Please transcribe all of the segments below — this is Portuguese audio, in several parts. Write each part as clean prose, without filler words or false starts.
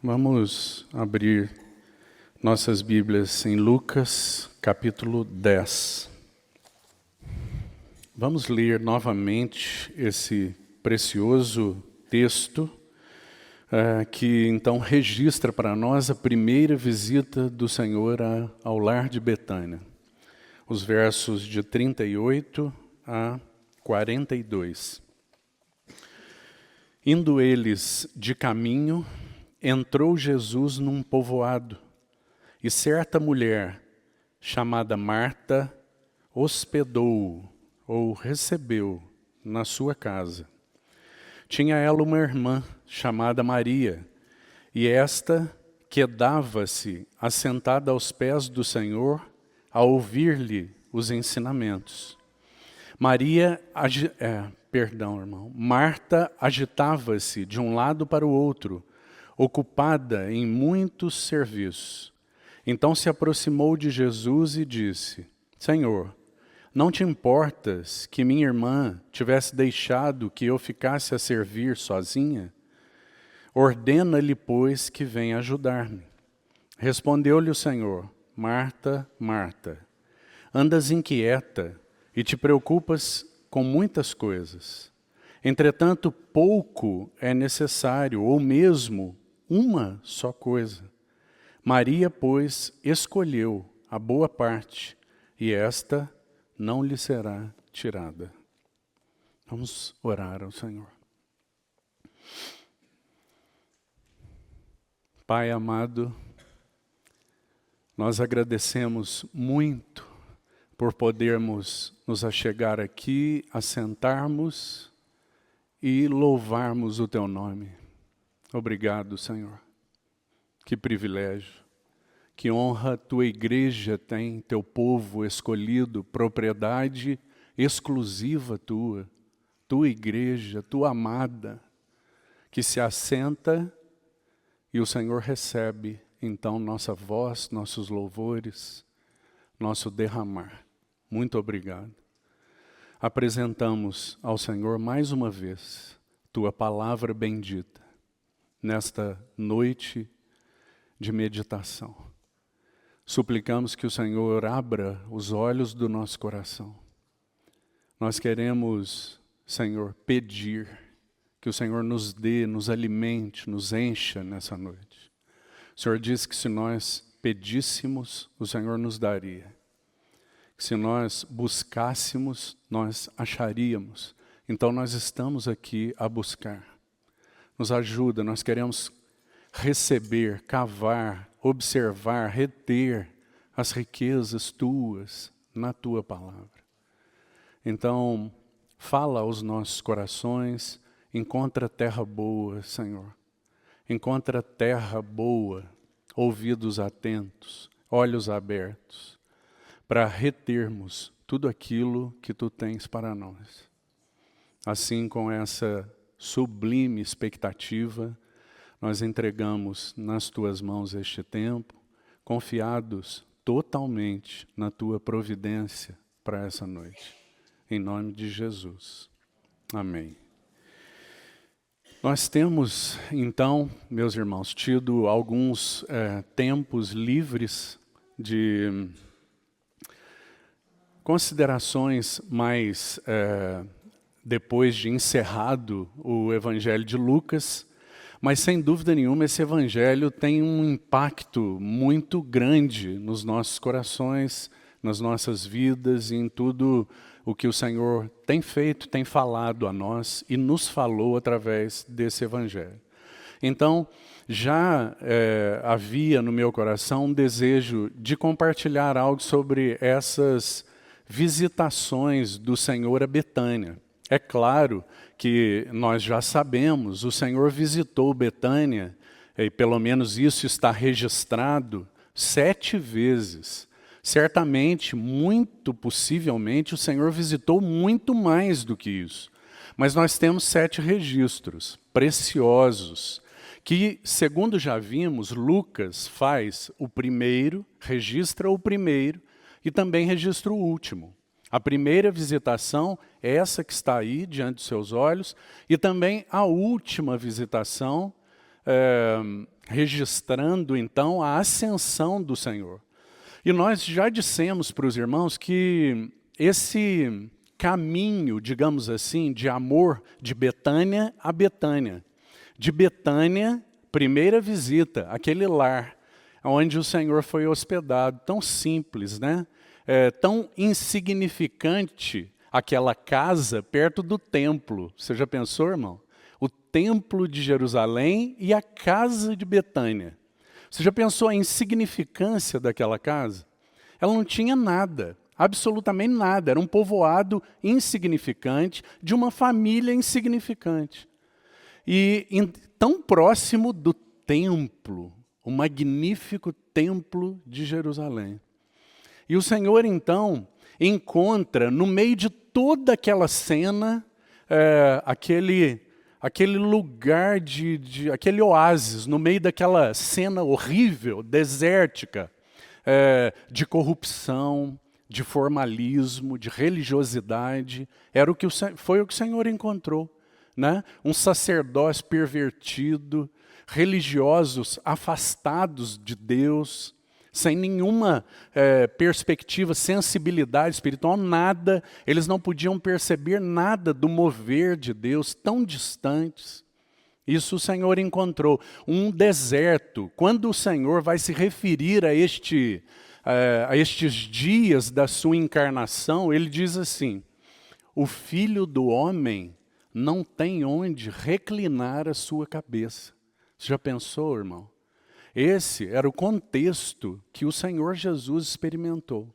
Vamos abrir nossas Bíblias em Lucas, capítulo 10. Vamos ler novamente esse precioso texto que então registra para nós a primeira visita do Senhor ao lar de Betânia. Os versos de 38 a 42. Indo eles de caminho, entrou Jesus num povoado, e certa mulher, chamada Marta, hospedou-o, ou recebeu, na sua casa. Tinha ela uma irmã, chamada Maria, e esta quedava-se assentada aos pés do Senhor, a ouvir-lhe os ensinamentos. Marta agitava-se de um lado para o outro, ocupada em muitos serviços. Então se aproximou de Jesus e disse: Senhor, não te importas que minha irmã tivesse deixado que eu ficasse a servir sozinha? Ordena-lhe, pois, que venha ajudar-me. Respondeu-lhe o Senhor: Marta, Marta, andas inquieta e te preocupas com muitas coisas. Entretanto, pouco é necessário, ou mesmo uma só coisa. Maria, pois, escolheu a boa parte, e esta não lhe será tirada. Vamos orar ao Senhor. Pai amado, nós agradecemos muito por podermos nos achegar aqui, assentarmos e louvarmos o Teu nome. Obrigado, Senhor. Que privilégio, que honra Tua igreja tem, Teu povo escolhido, propriedade exclusiva Tua, Tua igreja, Tua amada, que se assenta e o Senhor recebe, então, nossa voz, nossos louvores, nosso derramar. Muito obrigado. Apresentamos ao Senhor mais uma vez Tua palavra bendita, nesta noite de meditação. Suplicamos que o Senhor abra os olhos do nosso coração. Nós queremos, Senhor, pedir que o Senhor nos dê, nos alimente, nos encha nessa noite. O Senhor diz que se nós pedíssemos, o Senhor nos daria. Que se nós buscássemos, nós acharíamos. Então nós estamos aqui a buscar. Nos ajuda, nós queremos receber, cavar, observar, reter as riquezas Tuas na Tua palavra. Então, fala aos nossos corações, encontra terra boa, Senhor. Encontra terra boa, ouvidos atentos, olhos abertos, para retermos tudo aquilo que Tu tens para nós. Assim, com essa sublime expectativa, nós entregamos nas Tuas mãos este tempo, confiados totalmente na Tua providência para essa noite. Em nome de Jesus. Amém. Nós temos, então, meus irmãos, tido alguns tempos livres de considerações mais depois de encerrado o Evangelho de Lucas, mas sem dúvida nenhuma esse Evangelho tem um impacto muito grande nos nossos corações, nas nossas vidas e em tudo o que o Senhor tem feito, tem falado a nós e nos falou através desse Evangelho. Então, já havia no meu coração um desejo de compartilhar algo sobre essas visitações do Senhor a Betânia. É claro que nós já sabemos, o Senhor visitou Betânia, e pelo menos isso está registrado 7 vezes. Certamente, muito possivelmente, o Senhor visitou muito mais do que isso. Mas nós temos 7 registros preciosos, que, segundo já vimos, Lucas faz o primeiro, registra o primeiro e também registra o último. A primeira visitação é essa que está aí diante dos seus olhos, e também a última visitação registrando então a ascensão do Senhor. E nós já dissemos para os irmãos que esse caminho, digamos assim, de amor de Betânia a Betânia, de Betânia, primeira visita, aquele lar onde o Senhor foi hospedado, tão simples, né? Tão insignificante aquela casa perto do templo. Você já pensou, irmão? O templo de Jerusalém e a casa de Betânia. Você já pensou a insignificância daquela casa? Ela não tinha nada, absolutamente nada. Era um povoado insignificante, de uma família insignificante. E tão próximo do templo, o magnífico templo de Jerusalém. E o Senhor, então, encontra no meio de toda aquela cena, aquele lugar, aquele oásis, no meio daquela cena horrível, desértica, de corrupção, de formalismo, de religiosidade. Foi o que o Senhor encontrou, né? Um sacerdócio pervertido, religiosos afastados de Deus, sem nenhuma perspectiva, sensibilidade espiritual, nada. Eles não podiam perceber nada do mover de Deus, tão distantes. Isso o Senhor encontrou. Um deserto. Quando o Senhor vai se referir a estes dias da sua encarnação, ele diz assim: o Filho do Homem não tem onde reclinar a sua cabeça. Você já pensou, irmão? Esse era o contexto que o Senhor Jesus experimentou.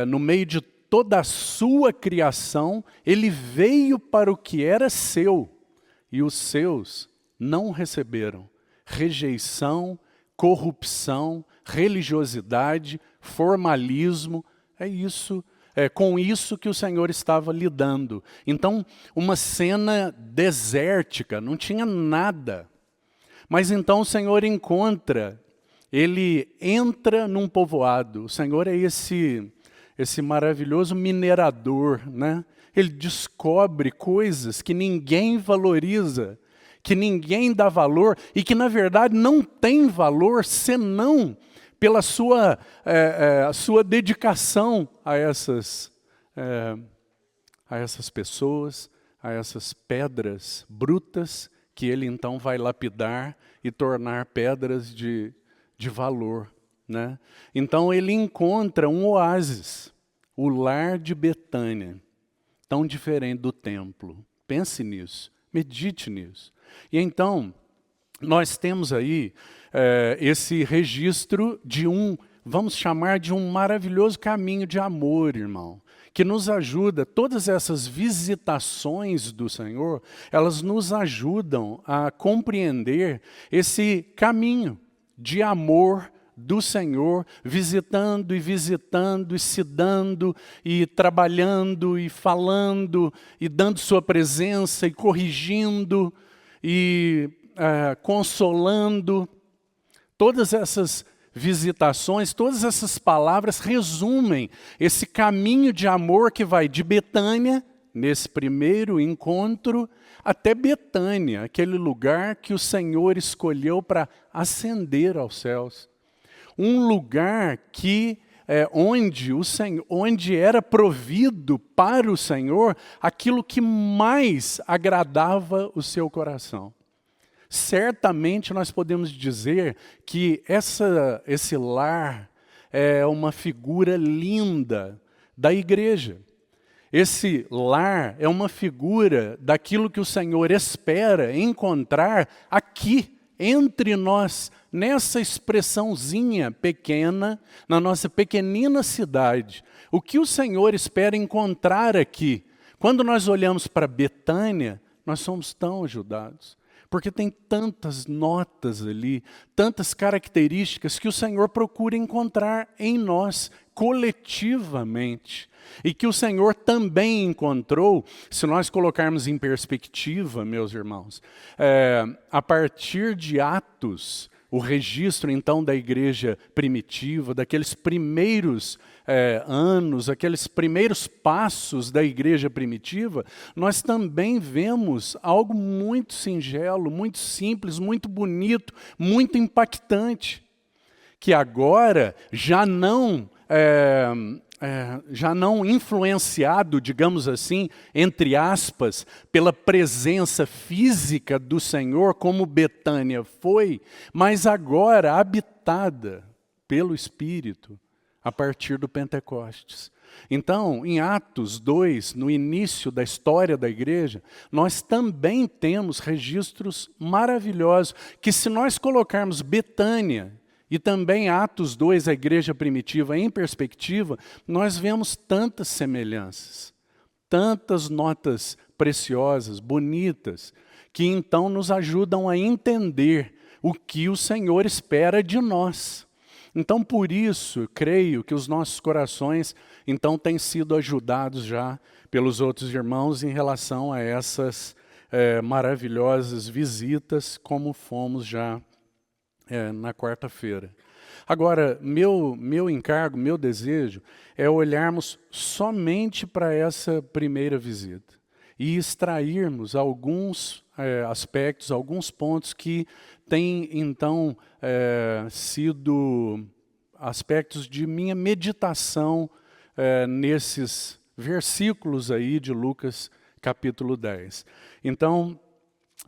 No meio de toda a sua criação, ele veio para o que era seu, e os seus não receberam. Rejeição, corrupção, religiosidade, formalismo, com isso que o Senhor estava lidando. Então, uma cena desértica, não tinha nada. Mas então o Senhor ele entra num povoado. O Senhor é esse maravilhoso minerador, né? Ele descobre coisas que ninguém valoriza, que ninguém dá valor e que na verdade não tem valor senão pela sua dedicação a essas pessoas, a essas pedras brutas, que ele então vai lapidar e tornar pedras de valor, né? Então ele encontra um oásis, o lar de Betânia, tão diferente do templo. Pense nisso, medite nisso. E então, nós temos aí esse registro de vamos chamar de um maravilhoso caminho de amor, irmão, que nos ajuda. Todas essas visitações do Senhor, elas nos ajudam a compreender esse caminho de amor do Senhor, visitando e se dando e trabalhando e falando e dando sua presença e corrigindo e consolando. Todas essas visitações, todas essas palavras resumem esse caminho de amor que vai de Betânia, nesse primeiro encontro, até Betânia, aquele lugar que o Senhor escolheu para ascender aos céus. Um lugar onde era provido para o Senhor aquilo que mais agradava o seu coração. Certamente nós podemos dizer que esse lar é uma figura linda da igreja. Esse lar é uma figura daquilo que o Senhor espera encontrar aqui, entre nós, nessa expressãozinha pequena, na nossa pequenina cidade. O que o Senhor espera encontrar aqui? Quando nós olhamos para Betânia, nós somos tão ajudados. Porque tem tantas notas ali, tantas características que o Senhor procura encontrar em nós, coletivamente. E que o Senhor também encontrou, se nós colocarmos em perspectiva, meus irmãos, a partir de Atos, o registro então da igreja primitiva, daqueles primeiros anos, aqueles primeiros passos da igreja primitiva, nós também vemos algo muito singelo, muito simples, muito bonito, muito impactante, que agora já não influenciado, digamos assim, entre aspas, pela presença física do Senhor, como Betânia foi, mas agora habitada pelo Espírito, a partir do Pentecostes. Então, em Atos 2, no início da história da igreja, nós também temos registros maravilhosos, que se nós colocarmos Betânia, e também Atos 2, a igreja primitiva, em perspectiva, nós vemos tantas semelhanças, tantas notas preciosas, bonitas, que então nos ajudam a entender o que o Senhor espera de nós. Então, por isso, eu creio que os nossos corações, então, têm sido ajudados já pelos outros irmãos em relação a essas maravilhosas visitas, como fomos já na quarta-feira. Agora, meu encargo, meu desejo é olharmos somente para essa primeira visita e extrairmos alguns aspectos, alguns pontos que têm, então, sido aspectos de minha meditação nesses versículos aí de Lucas capítulo 10. Então,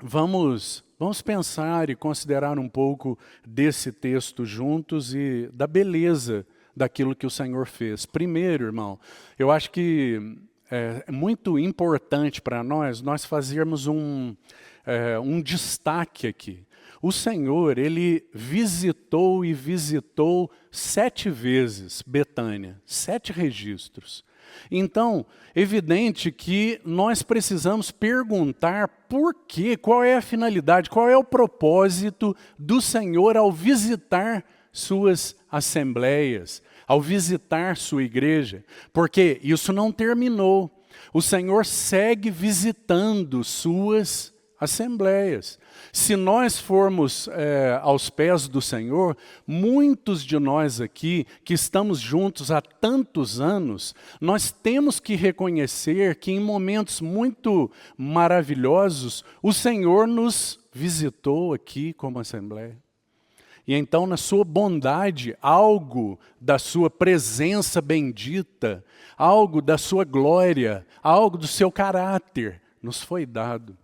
vamos pensar e considerar um pouco desse texto juntos e da beleza daquilo que o Senhor fez. Primeiro, irmão, eu acho que é muito importante para nós fazermos um destaque aqui. O Senhor, Ele visitou 7 vezes Betânia, 7 registros. Então, evidente que nós precisamos perguntar por quê, qual é a finalidade, qual é o propósito do Senhor ao visitar suas assembleias, ao visitar sua igreja, porque isso não terminou. O Senhor segue visitando suas assembleias. Se nós formos aos pés do Senhor, muitos de nós aqui, que estamos juntos há tantos anos, nós temos que reconhecer que em momentos muito maravilhosos, o Senhor nos visitou aqui como assembleia. E então, na sua bondade, algo da sua presença bendita, algo da sua glória, algo do seu caráter, nos foi dado.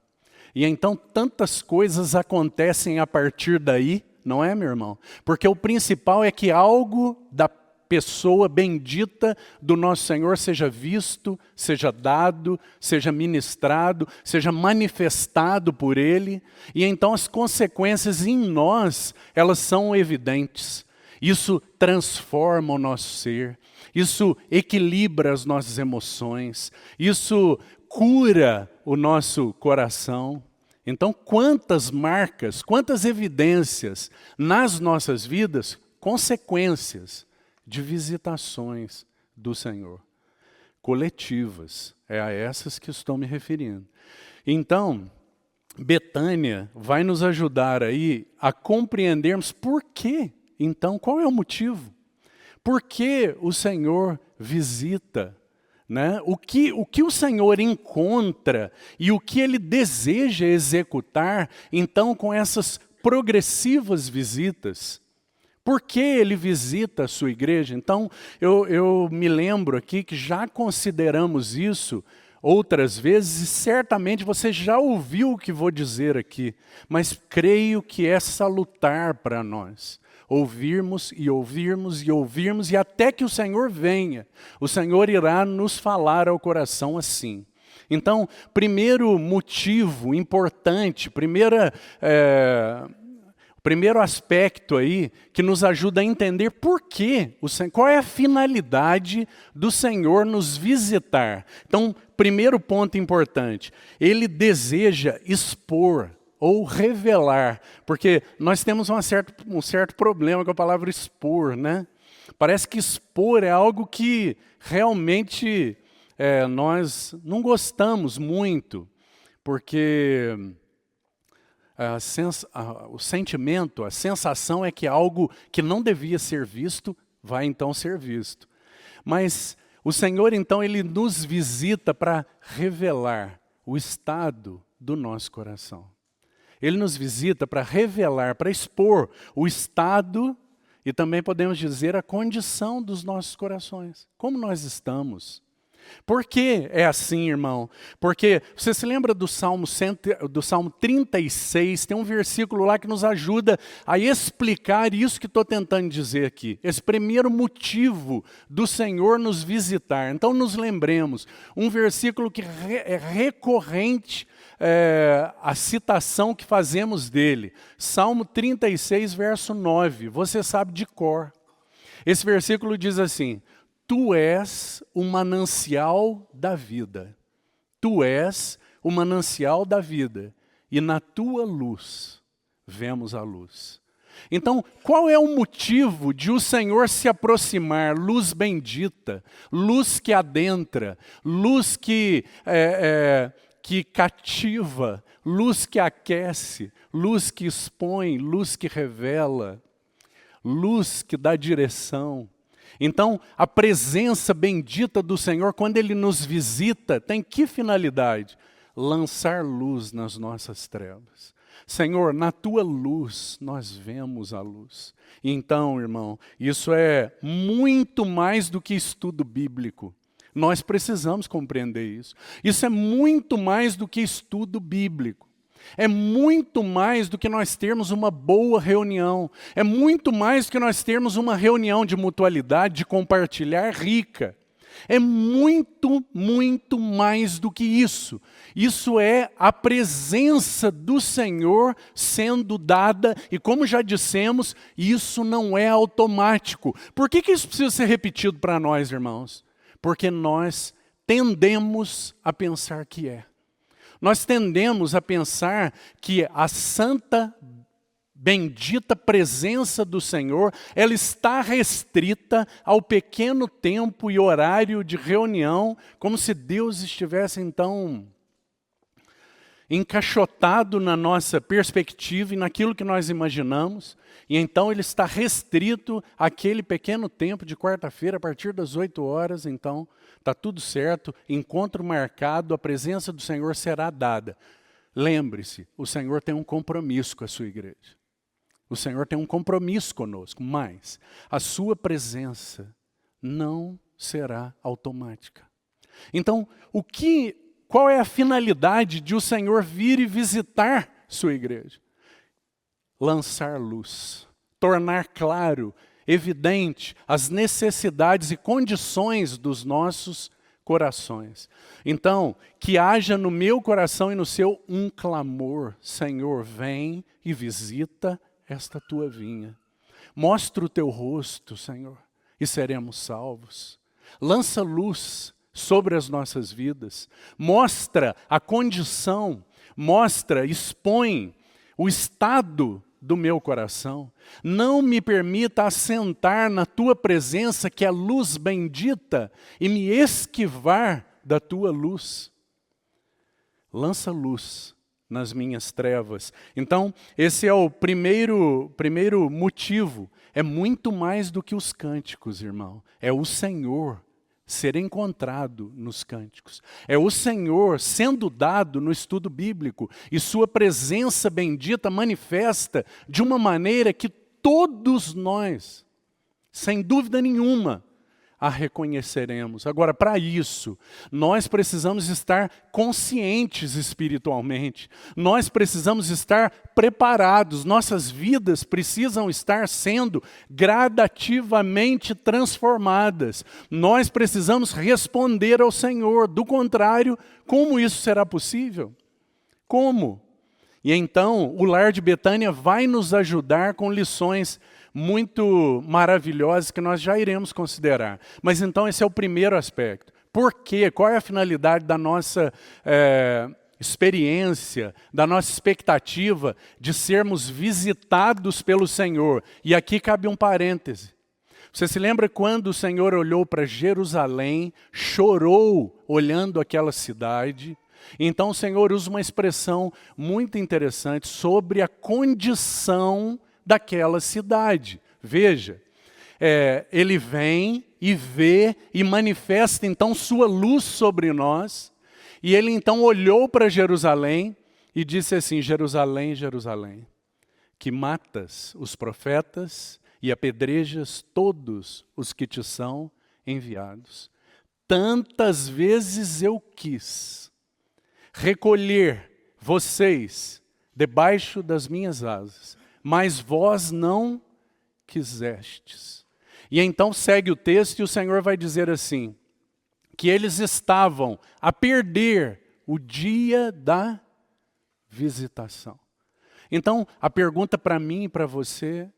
E então tantas coisas acontecem a partir daí, não é, meu irmão? Porque o principal é que algo da pessoa bendita do nosso Senhor seja visto, seja dado, seja ministrado, seja manifestado por Ele. E então as consequências em nós, elas são evidentes. Isso transforma o nosso ser, isso equilibra as nossas emoções, isso cura o nosso coração. Então, quantas marcas, quantas evidências nas nossas vidas, consequências de visitações do Senhor, coletivas, é a essas que estou me referindo. Então, Betânia vai nos ajudar aí a compreendermos por quê. Então, qual é o motivo? Por que o Senhor visita? Né? O que o Senhor encontra e o que Ele deseja executar, então, com essas progressivas visitas? Por que Ele visita a sua igreja? Então, eu me lembro aqui que já consideramos isso outras vezes, e certamente você já ouviu o que vou dizer aqui, mas creio que é salutar para nós. Ouvirmos e ouvirmos e ouvirmos, e até que o Senhor venha, o Senhor irá nos falar ao coração assim. Então, primeiro motivo importante, primeiro aspecto aí, que nos ajuda a entender por quê, qual é a finalidade do Senhor nos visitar. Então, primeiro ponto importante, Ele deseja expor, ou revelar, porque nós temos um certo problema com a palavra expor, né? Parece que expor é algo que realmente nós não gostamos muito, porque o sentimento, a sensação é que algo que não devia ser visto, vai então ser visto. Mas o Senhor então, Ele nos visita para revelar o estado do nosso coração. Ele nos visita para revelar, para expor o estado e também podemos dizer a condição dos nossos corações. Como nós estamos. Por que é assim, irmão? Porque você se lembra do Salmo 36, tem um versículo lá que nos ajuda a explicar isso que estou tentando dizer aqui. Esse primeiro motivo do Senhor nos visitar. Então nos lembremos, um versículo que é recorrente, a citação que fazemos dele. Salmo 36, verso 9, você sabe de cor. Esse versículo diz assim: Tu és o manancial da vida. Tu és o manancial da vida. E na tua luz vemos a luz. Então, qual é o motivo de o Senhor se aproximar? Luz bendita, luz que adentra, luz que cativa, luz que aquece, luz que expõe, luz que revela, luz que dá direção. Então, a presença bendita do Senhor, quando Ele nos visita, tem que finalidade? Lançar luz nas nossas trevas. Senhor, na Tua luz, nós vemos a luz. Então, irmão, isso é muito mais do que estudo bíblico. Nós precisamos compreender isso. Isso é muito mais do que estudo bíblico. É muito mais do que nós termos uma boa reunião. É muito mais do que nós termos uma reunião de mutualidade, de compartilhar rica. É muito, muito mais do que isso. Isso é a presença do Senhor sendo dada, e como já dissemos, isso não é automático. Por que isso precisa ser repetido para nós, irmãos? Porque nós tendemos a pensar que é. Nós tendemos a pensar que a santa, bendita presença do Senhor, ela está restrita ao pequeno tempo e horário de reunião, como se Deus estivesse então encaixotado na nossa perspectiva e naquilo que nós imaginamos, e então ele está restrito àquele pequeno tempo de quarta-feira, a partir das 8 horas, então está tudo certo, encontro marcado, a presença do Senhor será dada. Lembre-se, o Senhor tem um compromisso com a sua igreja. O Senhor tem um compromisso conosco, mas a sua presença não será automática. Então, qual é a finalidade de o Senhor vir e visitar sua igreja? Lançar luz, tornar claro, evidente as necessidades e condições dos nossos corações. Então, que haja no meu coração e no seu um clamor: Senhor, vem e visita esta tua vinha. Mostra o teu rosto, Senhor, e seremos salvos. Lança luz sobre as nossas vidas. Mostra a condição, expõe o estado do meu coração. Não me permita assentar na tua presença, que é luz bendita, e me esquivar da tua luz. Lança luz nas minhas trevas. Então, esse é o primeiro motivo. É muito mais do que os cânticos, irmão. É o Senhor ser encontrado nos cânticos. É o Senhor sendo dado no estudo bíblico, e sua presença bendita manifesta de uma maneira que todos nós, sem dúvida nenhuma, a reconheceremos. Agora, para isso, nós precisamos estar conscientes espiritualmente. Nós precisamos estar preparados. Nossas vidas precisam estar sendo gradativamente transformadas. Nós precisamos responder ao Senhor. Do contrário, como isso será possível? Como? E então, o Lar de Betânia vai nos ajudar com lições muito maravilhosas que nós já iremos considerar. Mas então esse é o primeiro aspecto. Por quê? Qual é a finalidade da nossa experiência, da nossa expectativa de sermos visitados pelo Senhor? E aqui cabe um parêntese. Você se lembra quando o Senhor olhou para Jerusalém, chorou olhando aquela cidade, Então o Senhor usa uma expressão muito interessante sobre a condição daquela cidade. Veja, ele vem e vê e manifesta então sua luz sobre nós, e ele então olhou para Jerusalém e disse assim: Jerusalém, Jerusalém, que matas os profetas e apedrejas todos os que te são enviados. Tantas vezes eu quis recolher vocês debaixo das minhas asas, mas vós não quisestes. E então segue o texto e o Senhor vai dizer assim, que eles estavam a perder o dia da visitação. Então, a pergunta para mim e para você,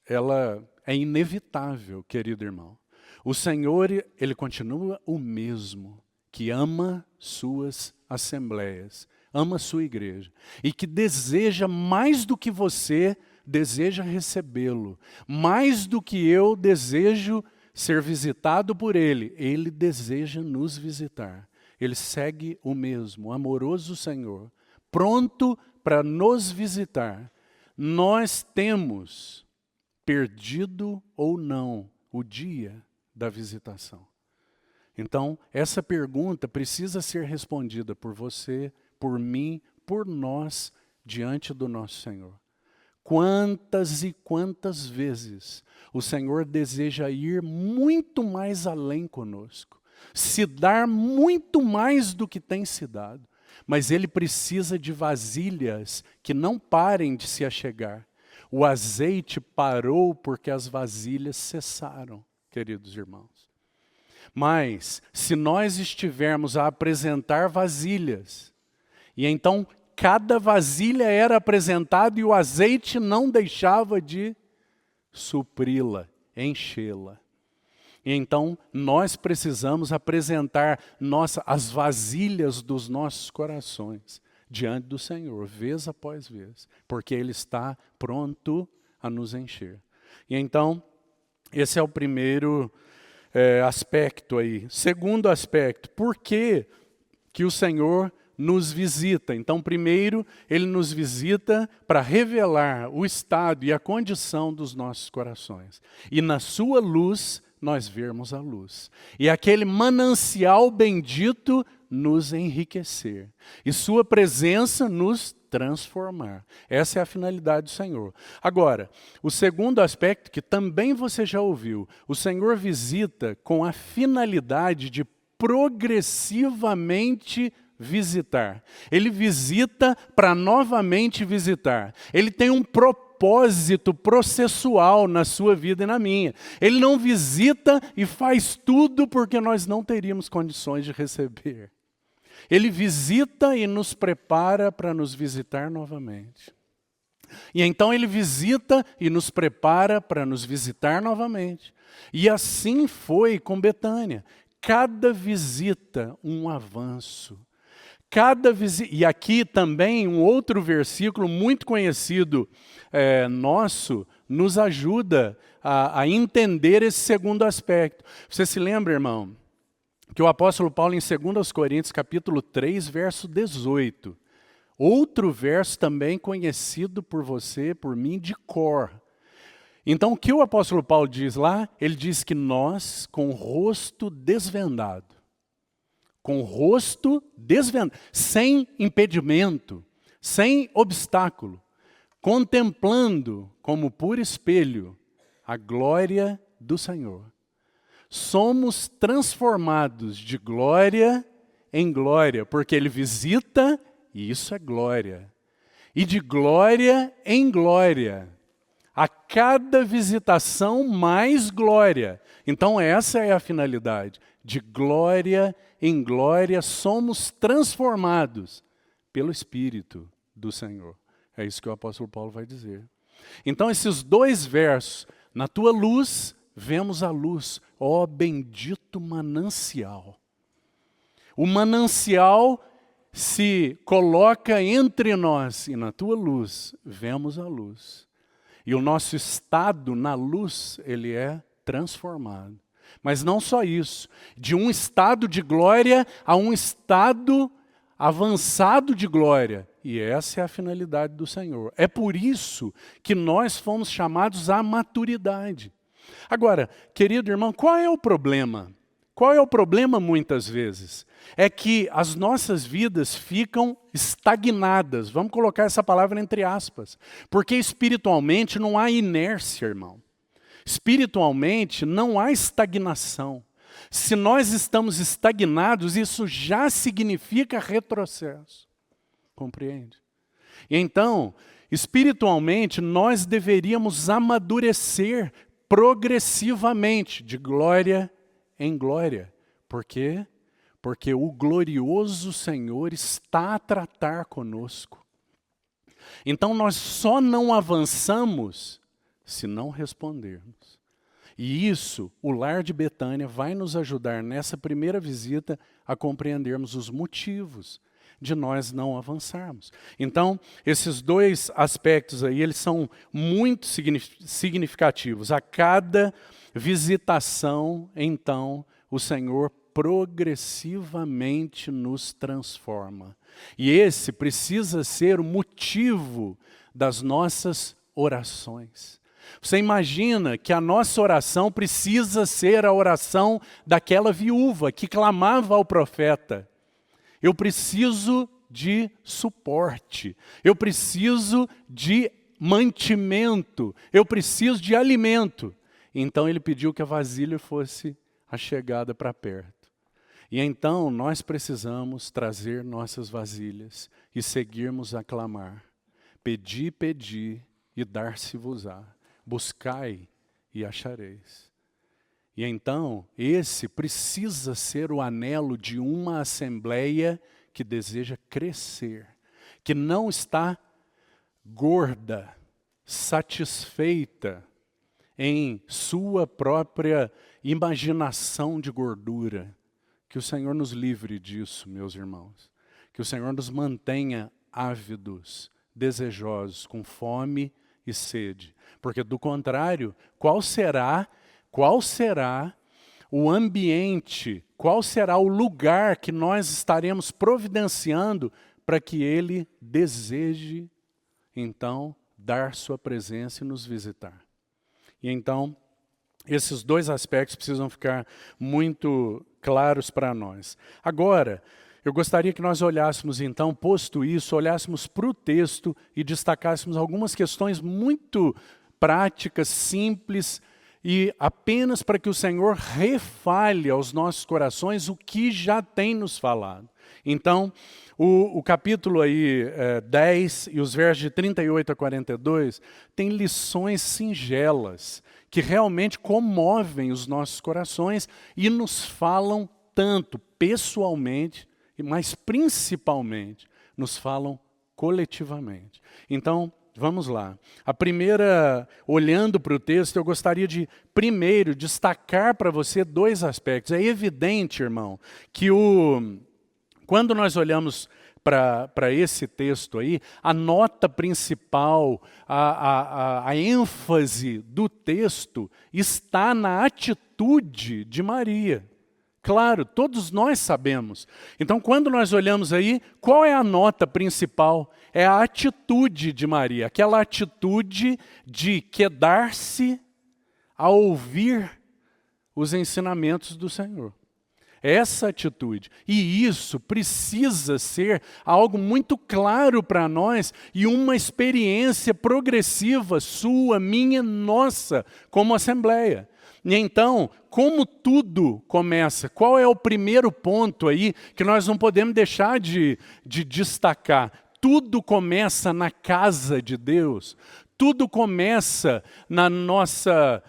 ela é inevitável, querido irmão. O Senhor, ele continua o mesmo, que ama suas assembleias, ama sua igreja, e que deseja mais do que você deseja recebê-lo, mais do que eu desejo ser visitado por ele deseja nos visitar. Ele segue o mesmo, amoroso Senhor, pronto para nos visitar. Nós temos perdido ou não o dia da visitação. Então, essa pergunta precisa ser respondida por você, por mim, por nós, diante do nosso Senhor. Quantas e quantas vezes o Senhor deseja ir muito mais além conosco, se dar muito mais do que tem se dado, mas Ele precisa de vasilhas que não parem de se achegar. O azeite parou porque as vasilhas cessaram, queridos irmãos. Mas, se nós estivermos a apresentar vasilhas, e então cada vasilha era apresentada e o azeite não deixava de supri-la, enchê-la. E então, nós precisamos apresentar as vasilhas dos nossos corações diante do Senhor, vez após vez, porque Ele está pronto a nos encher. E então, esse é o primeiro aspecto aí. Segundo aspecto, por que o Senhor nos visita? Então, primeiro, Ele nos visita para revelar o estado e a condição dos nossos corações. E na sua luz, nós vermos a luz. E aquele manancial bendito nos enriquecer. E sua presença nos transformar. Essa é a finalidade do Senhor. Agora, o segundo aspecto, que também você já ouviu, o Senhor visita com a finalidade de progressivamente visitar. Ele visita para novamente visitar. Ele tem um propósito processual na sua vida e na minha. Ele não visita e faz tudo porque nós não teríamos condições de receber. Ele visita e nos prepara para nos visitar novamente. E então Ele visita e nos prepara para nos visitar novamente. E assim foi com Betânia. Cada visita, um avanço. E aqui também um outro versículo muito conhecido nosso, nos ajuda a entender esse segundo aspecto. Você se lembra, irmão, que o apóstolo Paulo em 2 Coríntios, capítulo 3, verso 18, outro verso também conhecido por você, por mim, de cor. Então, o que o apóstolo Paulo diz lá? Ele diz que nós, com o rosto desvendado, sem impedimento, sem obstáculo, contemplando como por espelho a glória do Senhor. Somos transformados de glória em glória, porque Ele visita, e isso é glória. E de glória em glória. A cada visitação, mais glória. Então, essa é a finalidade. De glória em glória, somos transformados pelo Espírito do Senhor. É isso que o apóstolo Paulo vai dizer. Então, esses dois versos, na tua luz, vemos a luz, ó bendito manancial. O manancial se coloca entre nós e na tua luz, vemos a luz. E o nosso estado na luz, ele é transformado. Mas não só isso, de um estado de glória a um estado avançado de glória. E essa é a finalidade do Senhor. É por isso que nós fomos chamados à maturidade. Agora, querido irmão, qual é o problema? Qual é o problema muitas vezes? É que as nossas vidas ficam estagnadas. Vamos colocar essa palavra entre aspas. Porque espiritualmente não há inércia, irmão. Espiritualmente não há estagnação. Se nós estamos estagnados, isso já significa retrocesso. Compreende? Então, espiritualmente, nós deveríamos amadurecer progressivamente, de glória em glória. Por quê? Porque o glorioso Senhor está a tratar conosco. Então nós só não avançamos se não respondermos. E isso, o Lar de Betânia vai nos ajudar nessa primeira visita a compreendermos os motivos de nós não avançarmos. Então, esses dois aspectos aí, eles são muito significativos. A cada visitação, então, o Senhor progressivamente nos transforma. E esse precisa ser o motivo das nossas orações. Você imagina que a nossa oração precisa ser a oração daquela viúva que clamava ao profeta. Eu preciso de suporte, eu preciso de mantimento, eu preciso de alimento. Então ele pediu que a vasilha fosse achegada para perto. E então nós precisamos trazer nossas vasilhas e seguirmos a clamar. Pedi, pedi e dar-se-vos-á. Buscai e achareis. E então, esse precisa ser o anelo de uma assembleia que deseja crescer, que não está gorda, satisfeita em sua própria imaginação de gordura. Que o Senhor nos livre disso, meus irmãos. Que o Senhor nos mantenha ávidos, desejosos, com fome e sede. Porque do contrário, qual será o ambiente, qual será o lugar que nós estaremos providenciando para que Ele deseje, então, dar sua presença e nos visitar? E então, esses dois aspectos precisam ficar muito claros para nós. Agora, eu gostaria que nós olhássemos então, posto isso, olhássemos para o texto e destacássemos algumas questões muito práticas, simples, e apenas para que o Senhor refale aos nossos corações o que já tem nos falado. Então, o capítulo aí, 10 e os versos de 38 a 42, tem lições singelas, que realmente comovem os nossos corações e nos falam tanto pessoalmente, mas principalmente nos falam coletivamente. Então, vamos lá. A primeira, olhando para o texto, eu gostaria de, primeiro, destacar para você dois aspectos. É evidente, irmão, que quando nós olhamos para esse texto aí, a nota principal, a ênfase do texto está na atitude de Maria. Claro, todos nós sabemos. Então, quando nós olhamos aí, qual é a nota principal? É a atitude de Maria, aquela atitude de quedar-se a ouvir os ensinamentos do Senhor. Essa atitude. E isso precisa ser algo muito claro para nós e uma experiência progressiva sua, minha, nossa, como assembleia. E então, como tudo começa? Qual é o primeiro ponto aí que nós não podemos deixar de destacar? Tudo começa na casa de Deus. Tudo começa na nossa,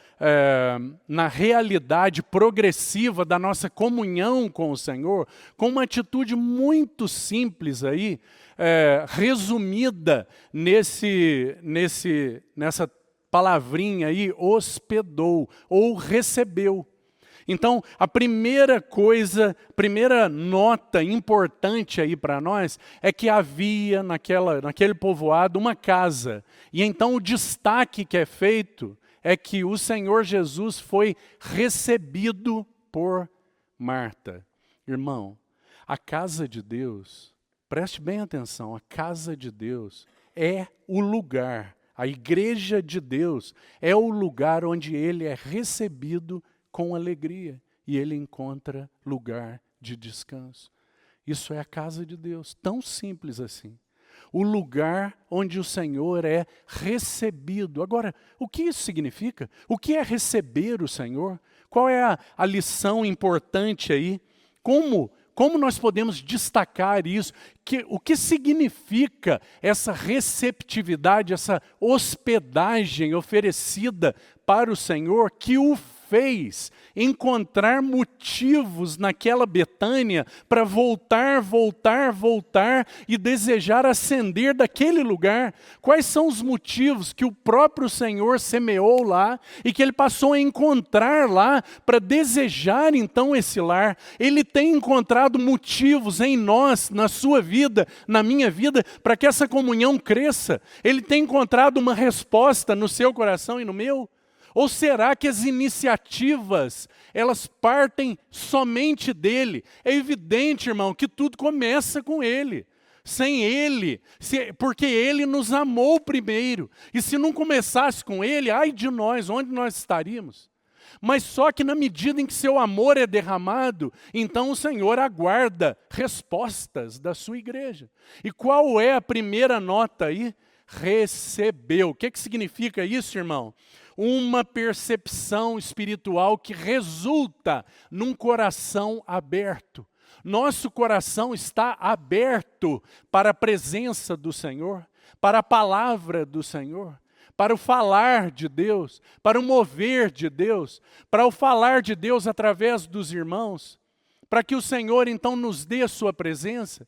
na realidade progressiva da nossa comunhão com o Senhor, com uma atitude muito simples aí, resumida nessa palavrinha aí, hospedou ou recebeu. Então, a primeira coisa, primeira nota importante aí para nós é que havia naquele povoado uma casa. E então o destaque que é feito é que o Senhor Jesus foi recebido por Marta. Irmão, a casa de Deus Preste bem atenção, a casa de Deus é o lugar, a igreja de Deus é o lugar onde ele é recebido com alegria e ele encontra lugar de descanso. Isso é a casa de Deus, tão simples assim. O lugar onde o Senhor é recebido. Agora, o que isso significa? O que é receber o Senhor? Qual é a lição importante aí? Como nós podemos destacar isso? O que significa essa receptividade, essa hospedagem oferecida para o Senhor que o fez encontrar motivos naquela Betânia para voltar e desejar ascender daquele lugar? Quais são os motivos que o próprio Senhor semeou lá e que ele passou a encontrar lá para desejar então esse lar? Ele tem encontrado motivos em nós, na sua vida, na minha vida, para que essa comunhão cresça? Ele tem encontrado uma resposta no seu coração e no meu? Ou será que as iniciativas, elas partem somente dele? É evidente, irmão, que tudo começa com ele. Sem ele, porque ele nos amou primeiro. E se não começasse com ele, ai de nós, onde nós estaríamos? Mas só que na medida em que seu amor é derramado, então o Senhor aguarda respostas da sua igreja. E qual é a primeira nota aí? Recebeu. O que significa isso, irmão? Uma percepção espiritual que resulta num coração aberto. Nosso coração está aberto para a presença do Senhor, para a palavra do Senhor, para o falar de Deus, para o mover de Deus, para o falar de Deus através dos irmãos, para que o Senhor então nos dê a sua presença.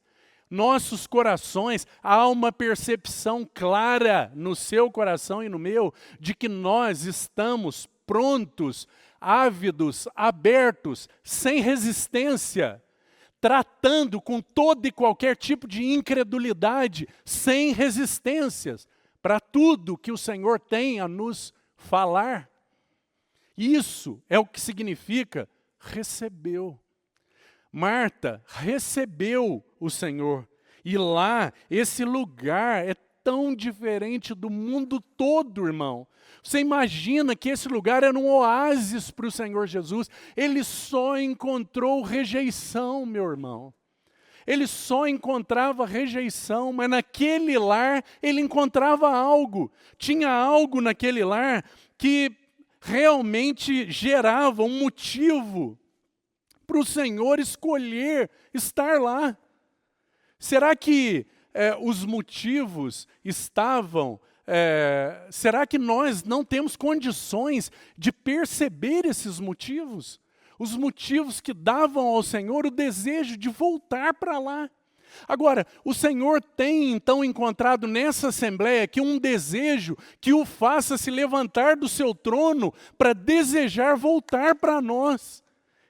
Nossos corações, há uma percepção clara no seu coração e no meu, de que nós estamos prontos, ávidos, abertos, sem resistência, tratando com todo e qualquer tipo de incredulidade, sem resistências, para tudo que o Senhor tem a nos falar. Isso é o que significa recebeu. Marta recebeu o Senhor. E lá, esse lugar é tão diferente do mundo todo, irmão. Você imagina que esse lugar era um oásis para o Senhor Jesus. Ele só encontrou rejeição, meu irmão. Ele só encontrava rejeição, mas naquele lar ele encontrava algo. Tinha algo naquele lar que realmente gerava um motivo para o Senhor escolher estar lá. Será que os motivos estavam... será que nós não temos condições de perceber esses motivos? Os motivos que davam ao Senhor o desejo de voltar para lá. Agora, o Senhor tem então encontrado nessa assembleia aqui um desejo que o faça se levantar do seu trono para desejar voltar para nós.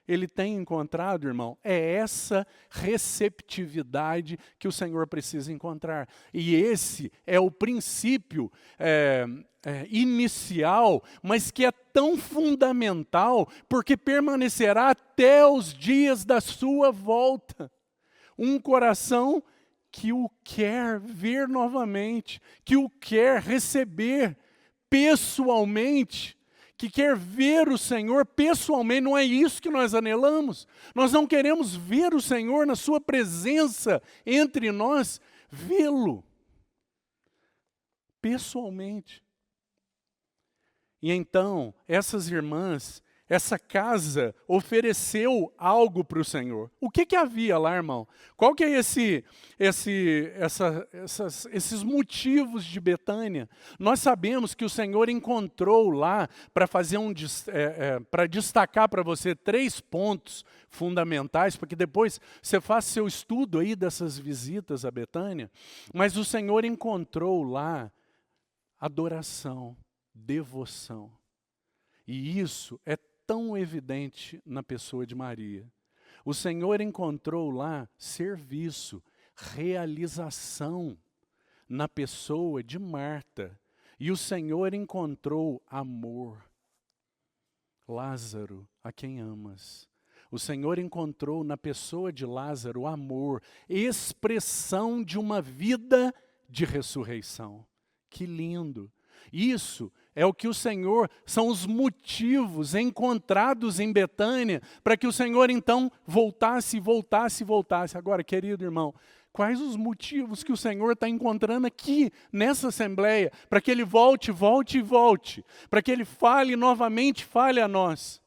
Ele tem encontrado, irmão, é essa receptividade que o Senhor precisa encontrar. E esse é o princípio inicial, mas que é tão fundamental, porque permanecerá até os dias da sua volta. Um coração que o quer ver novamente, que o quer receber pessoalmente, que quer ver o Senhor pessoalmente. Não é isso que nós anelamos. Nós não queremos ver o Senhor na sua presença entre nós, vê-lo pessoalmente. E então, essas irmãs, essa casa ofereceu algo para o Senhor. O que havia lá, irmão? Qual que é esses motivos de Betânia? Nós sabemos que o Senhor encontrou lá para fazer para destacar para você 3 pontos fundamentais, porque depois você faz seu estudo aí dessas visitas a Betânia. Mas o Senhor encontrou lá adoração, devoção. E isso é tão evidente na pessoa de Maria. O Senhor encontrou lá serviço, realização na pessoa de Marta. E o Senhor encontrou amor. Lázaro, a quem amas. O Senhor encontrou na pessoa de Lázaro amor, expressão de uma vida de ressurreição. Que lindo! Isso é o que o Senhor, são os motivos encontrados em Betânia para que o Senhor então voltasse. Agora, querido irmão, quais os motivos que o Senhor está encontrando aqui nessa assembleia para que Ele volte, para que Ele fale novamente, fale a nós?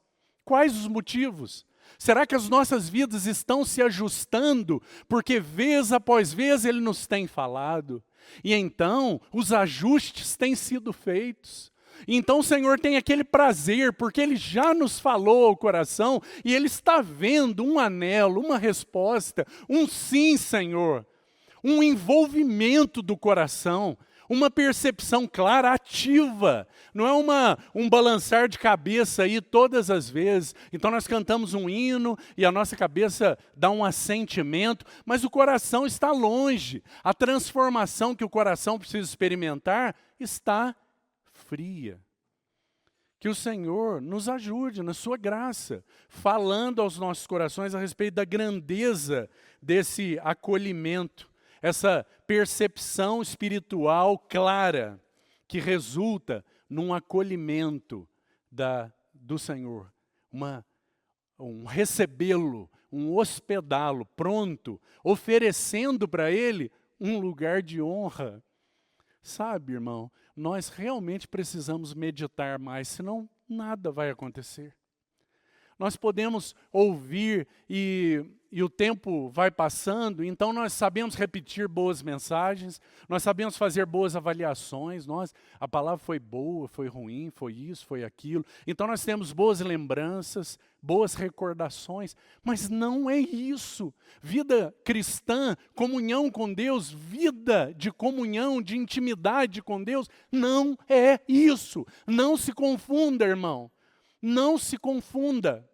Quais os motivos? Será que as nossas vidas estão se ajustando porque vez após vez Ele nos tem falado? E então os ajustes têm sido feitos. Então o Senhor tem aquele prazer, porque Ele já nos falou ao coração e Ele está vendo um anelo, uma resposta, um sim, Senhor, um envolvimento do coração, uma percepção clara, ativa. Não é um balançar de cabeça aí todas as vezes. Então nós cantamos um hino e a nossa cabeça dá um assentimento, mas o coração está longe. A transformação que o coração precisa experimentar está fria. Que o Senhor nos ajude na sua graça, falando aos nossos corações a respeito da grandeza desse acolhimento, essa percepção espiritual clara que resulta num acolhimento do Senhor, um recebê-lo, um hospedá-lo pronto, oferecendo para Ele um lugar de honra. Sabe, irmão, nós realmente precisamos meditar mais, senão nada vai acontecer. Nós podemos ouvir e o tempo vai passando, então nós sabemos repetir boas mensagens, nós sabemos fazer boas avaliações, a palavra foi boa, foi ruim, foi isso, foi aquilo. Então nós temos boas lembranças, boas recordações, mas não é isso. Vida cristã, comunhão com Deus, vida de comunhão, de intimidade com Deus, não é isso. Não se confunda, irmão. Não se confunda.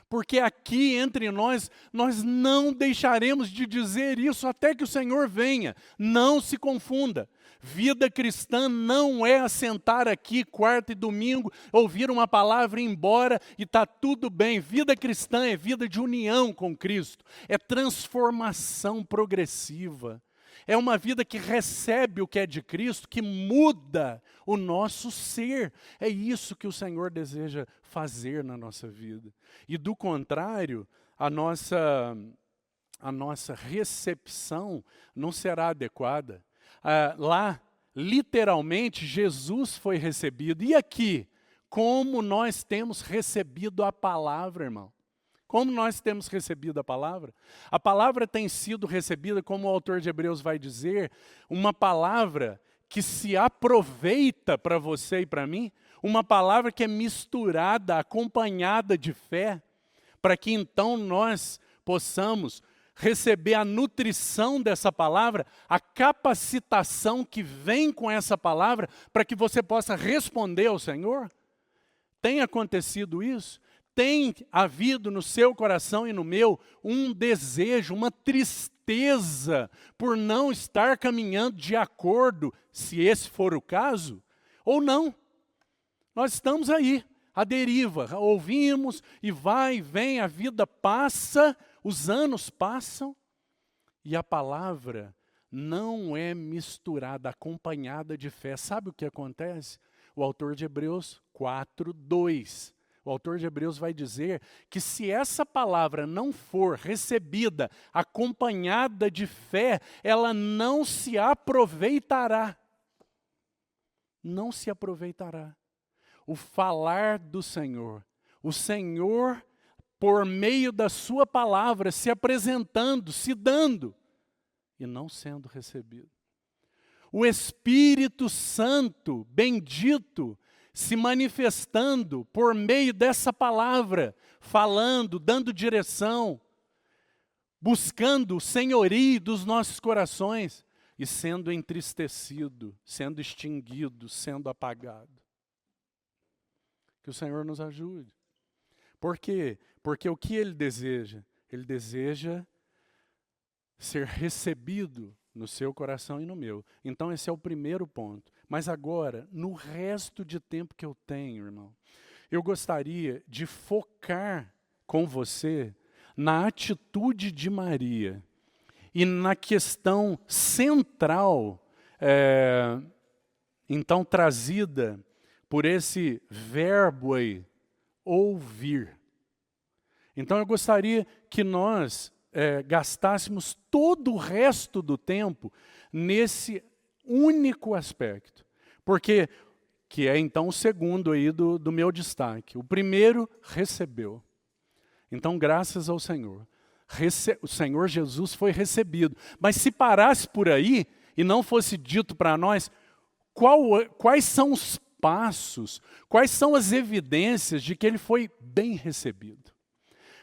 Porque aqui entre nós não deixaremos de dizer isso até que o Senhor venha. Não se confunda. Vida cristã não é assentar aqui quarta e domingo, ouvir uma palavra e ir embora e está tudo bem. Vida cristã é vida de união com Cristo. É transformação progressiva. É uma vida que recebe o que é de Cristo, que muda o nosso ser. É isso que o Senhor deseja fazer na nossa vida. E do contrário, a nossa recepção não será adequada. Lá, literalmente, Jesus foi recebido. E aqui, como nós temos recebido a palavra, irmão? Como nós temos recebido a palavra? A palavra tem sido recebida, como o autor de Hebreus vai dizer, uma palavra que se aproveita para você e para mim, uma palavra que é misturada, acompanhada de fé, para que então nós possamos receber a nutrição dessa palavra, a capacitação que vem com essa palavra, para que você possa responder ao Senhor. Tem acontecido isso? Tem havido no seu coração e no meu um desejo, uma tristeza por não estar caminhando de acordo, se esse for o caso, ou não. Nós estamos aí, à deriva, ouvimos e vai e vem, a vida passa, os anos passam e a palavra não é misturada, acompanhada de fé. Sabe o que acontece? O autor de Hebreus 4:2. O autor de Hebreus vai dizer que se essa palavra não for recebida, acompanhada de fé, ela não se aproveitará. Não se aproveitará. O falar do Senhor, o Senhor, por meio da sua palavra, se apresentando, se dando, e não sendo recebido. O Espírito Santo, bendito, se manifestando por meio dessa palavra, falando, dando direção, buscando o senhorio dos nossos corações e sendo entristecido, sendo extinguido, sendo apagado. Que o Senhor nos ajude. Por quê? Porque o que Ele deseja? Ele deseja ser recebido no seu coração e no meu. Então esse é o primeiro ponto. Mas agora, no resto de tempo que eu tenho, irmão, eu gostaria de focar com você na atitude de Maria e na questão central, então trazida por esse verbo aí, ouvir. Então eu gostaria que nós gastássemos todo o resto do tempo nesse único aspecto. Porque, que é então o segundo aí do meu destaque. O primeiro, recebeu. Então, graças ao Senhor. O Senhor Jesus foi recebido. Mas se parasse por aí e não fosse dito para nós, quais são os passos, quais são as evidências de que ele foi bem recebido?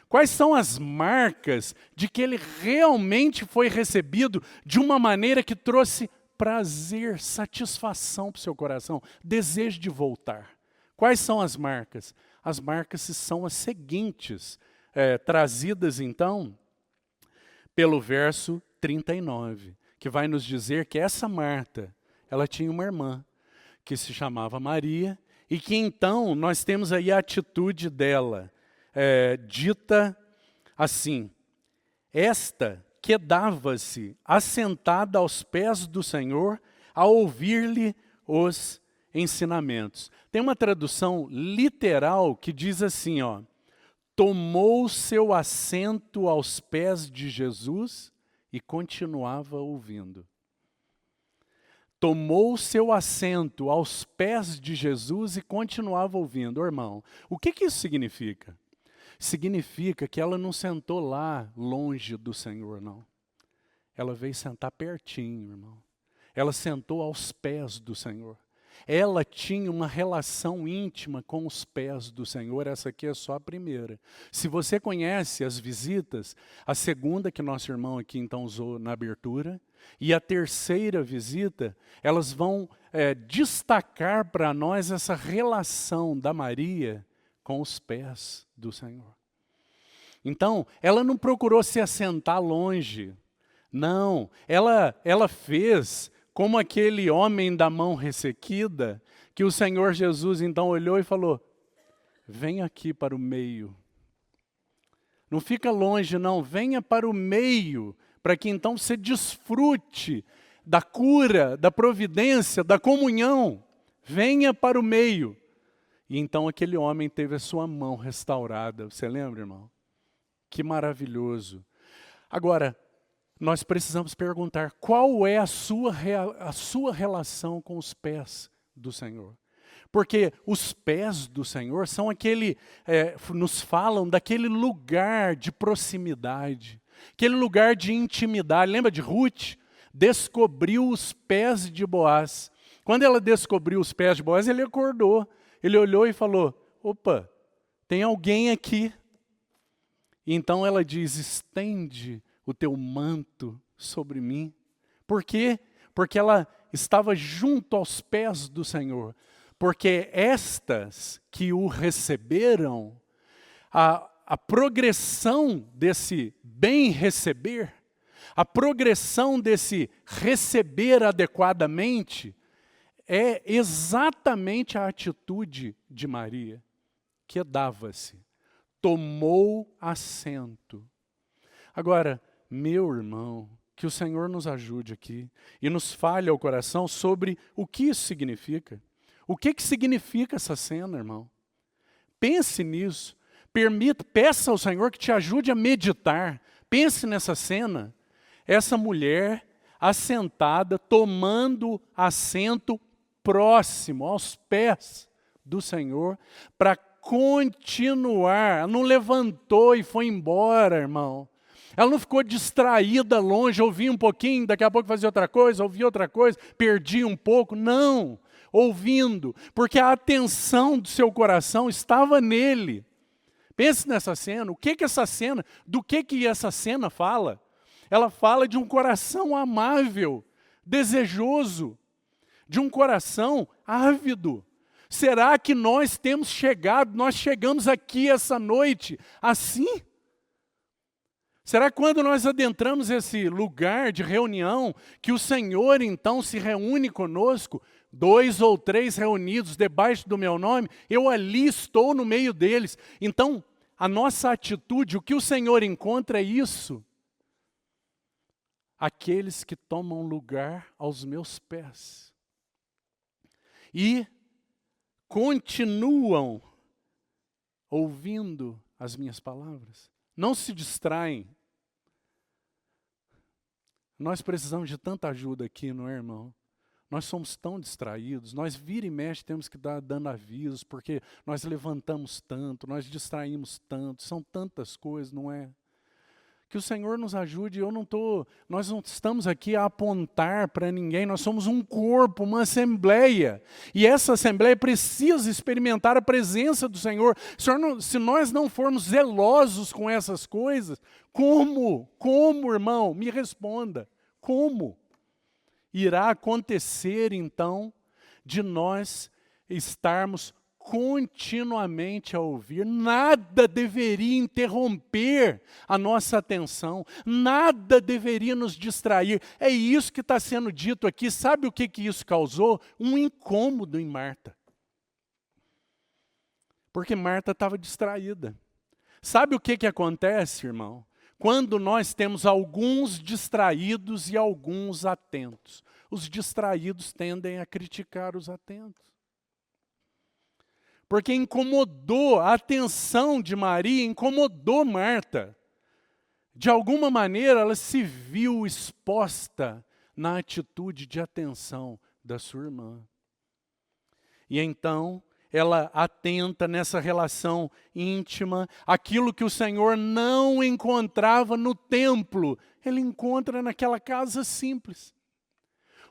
Quais são as marcas de que ele realmente foi recebido de uma maneira que trouxe prazer, satisfação para o seu coração, desejo de voltar? Quais são as marcas? As marcas são as seguintes, trazidas então pelo verso 39, que vai nos dizer que essa Marta, ela tinha uma irmã que se chamava Maria, e que então nós temos aí a atitude dela, dita assim: esta quedava-se assentada aos pés do Senhor, a ouvir-lhe os ensinamentos. Tem uma tradução literal que diz assim, ó: tomou seu assento aos pés de Jesus e continuava ouvindo. Tomou seu assento aos pés de Jesus e continuava ouvindo. Ô, irmão, o que isso significa? Significa que ela não sentou lá longe do Senhor, não. Ela veio sentar pertinho, irmão. Ela sentou aos pés do Senhor. Ela tinha uma relação íntima com os pés do Senhor. Essa aqui é só a primeira. Se você conhece as visitas, a segunda que nosso irmão aqui então usou na abertura, e a terceira visita, elas vão destacar para nós essa relação da Maria com os pés do Senhor. Então, ela não procurou se assentar longe. Não, ela fez como aquele homem da mão ressequida, que o Senhor Jesus então olhou e falou: vem aqui para o meio. Não fica longe não, venha para o meio, para que então você desfrute da cura, da providência, da comunhão. Venha para o meio. E então aquele homem teve a sua mão restaurada. Você lembra, irmão? Que maravilhoso. Agora, nós precisamos perguntar, qual é a sua relação com os pés do Senhor? Porque os pés do Senhor são nos falam daquele lugar de proximidade, aquele lugar de intimidade. Lembra de Ruth? Descobriu os pés de Boaz. Quando ela descobriu os pés de Boaz, ele acordou. Ele olhou e falou: opa, tem alguém aqui. E então ela diz: estende o teu manto sobre mim. Por quê? Porque ela estava junto aos pés do Senhor. Porque estas que o receberam, a progressão desse bem receber, a progressão desse receber adequadamente, é exatamente a atitude de Maria, que dava-se, tomou assento. Agora, meu irmão, que o Senhor nos ajude aqui e nos fale ao coração sobre o que isso significa. O que significa essa cena, irmão? Pense nisso. Peça ao Senhor que te ajude a meditar. Pense nessa cena. Essa mulher assentada, tomando assento próximo aos pés do Senhor, para continuar. Ela não levantou e foi embora, irmão. Ela não ficou distraída longe, ouvia um pouquinho, daqui a pouco fazia outra coisa, ouvia outra coisa, perdia um pouco. Não, ouvindo, porque a atenção do seu coração estava nele. Pense nessa cena, do que essa cena fala? Ela fala de um coração amável, desejoso, de um coração ávido. Será que nós chegamos aqui essa noite assim? Será que quando nós adentramos esse lugar de reunião, que o Senhor então se reúne conosco, 2 ou 3 reunidos debaixo do meu nome, eu ali estou no meio deles. Então, a nossa atitude, o que o Senhor encontra é isso. Aqueles que tomam lugar aos meus pés. E continuam ouvindo as minhas palavras. Não se distraem. Nós precisamos de tanta ajuda aqui, não é, irmão? Nós somos tão distraídos, nós vira e mexe temos que dar dando avisos, porque nós levantamos tanto, nós distraímos tanto, são tantas coisas, não é? Que o Senhor nos ajude, nós não estamos aqui a apontar para ninguém, nós somos um corpo, uma assembleia, e essa assembleia precisa experimentar a presença do Senhor. Se nós não formos zelosos com essas coisas, como, irmão? Me responda, como? Irá acontecer, então, de nós estarmos continuamente a ouvir, nada deveria interromper a nossa atenção, nada deveria nos distrair. É isso que está sendo dito aqui. Sabe o que isso causou? Um incômodo em Marta. Porque Marta estava distraída. Sabe o que acontece, irmão? Quando nós temos alguns distraídos e alguns atentos. Os distraídos tendem a criticar os atentos. Porque incomodou a atenção de Maria, incomodou Marta. De alguma maneira, ela se viu exposta na atitude de atenção da sua irmã. E então, ela atenta nessa relação íntima, aquilo que o Senhor não encontrava no templo, ele encontra naquela casa simples.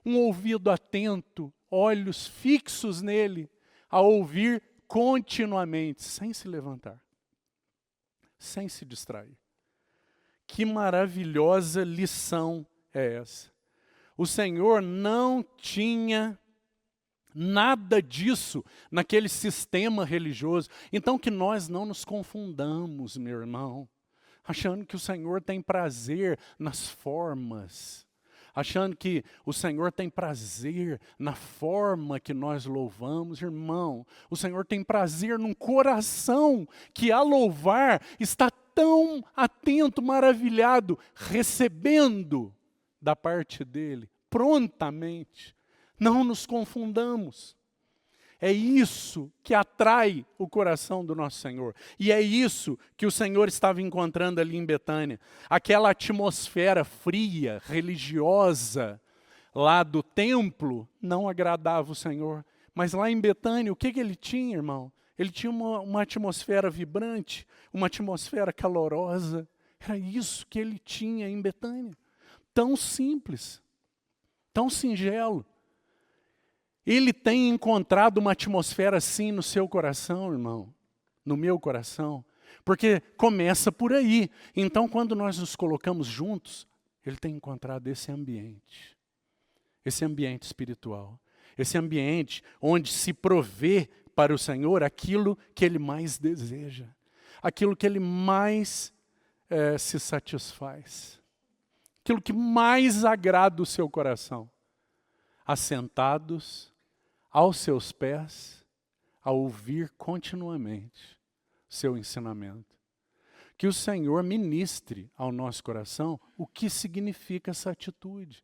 Um ouvido atento, olhos fixos nele, a ouvir continuamente, sem se levantar, sem se distrair. Que maravilhosa lição é essa? O Senhor não tinha nada disso naquele sistema religioso. Então que nós não nos confundamos, meu irmão, achando que o Senhor tem prazer nas formas, achando que o Senhor tem prazer na forma que nós louvamos. Irmão, o Senhor tem prazer num coração que, a louvar, está tão atento, maravilhado, recebendo da parte dEle, prontamente. Não nos confundamos. É isso que atrai o coração do nosso Senhor. E é isso que o Senhor estava encontrando ali em Betânia. Aquela atmosfera fria, religiosa, lá do templo, não agradava o Senhor. Mas lá em Betânia, o que ele tinha, irmão? Ele tinha uma atmosfera vibrante, uma atmosfera calorosa. Era isso que ele tinha em Betânia. Tão simples, tão singelo. Ele tem encontrado uma atmosfera assim no seu coração, irmão, no meu coração, porque começa por aí. Então, quando nós nos colocamos juntos, ele tem encontrado esse ambiente espiritual, esse ambiente onde se provê para o Senhor aquilo que ele mais deseja, aquilo que ele mais se satisfaz, aquilo que mais agrada o seu coração, assentados aos seus pés, a ouvir continuamente seu ensinamento. Que o Senhor ministre ao nosso coração o que significa essa atitude,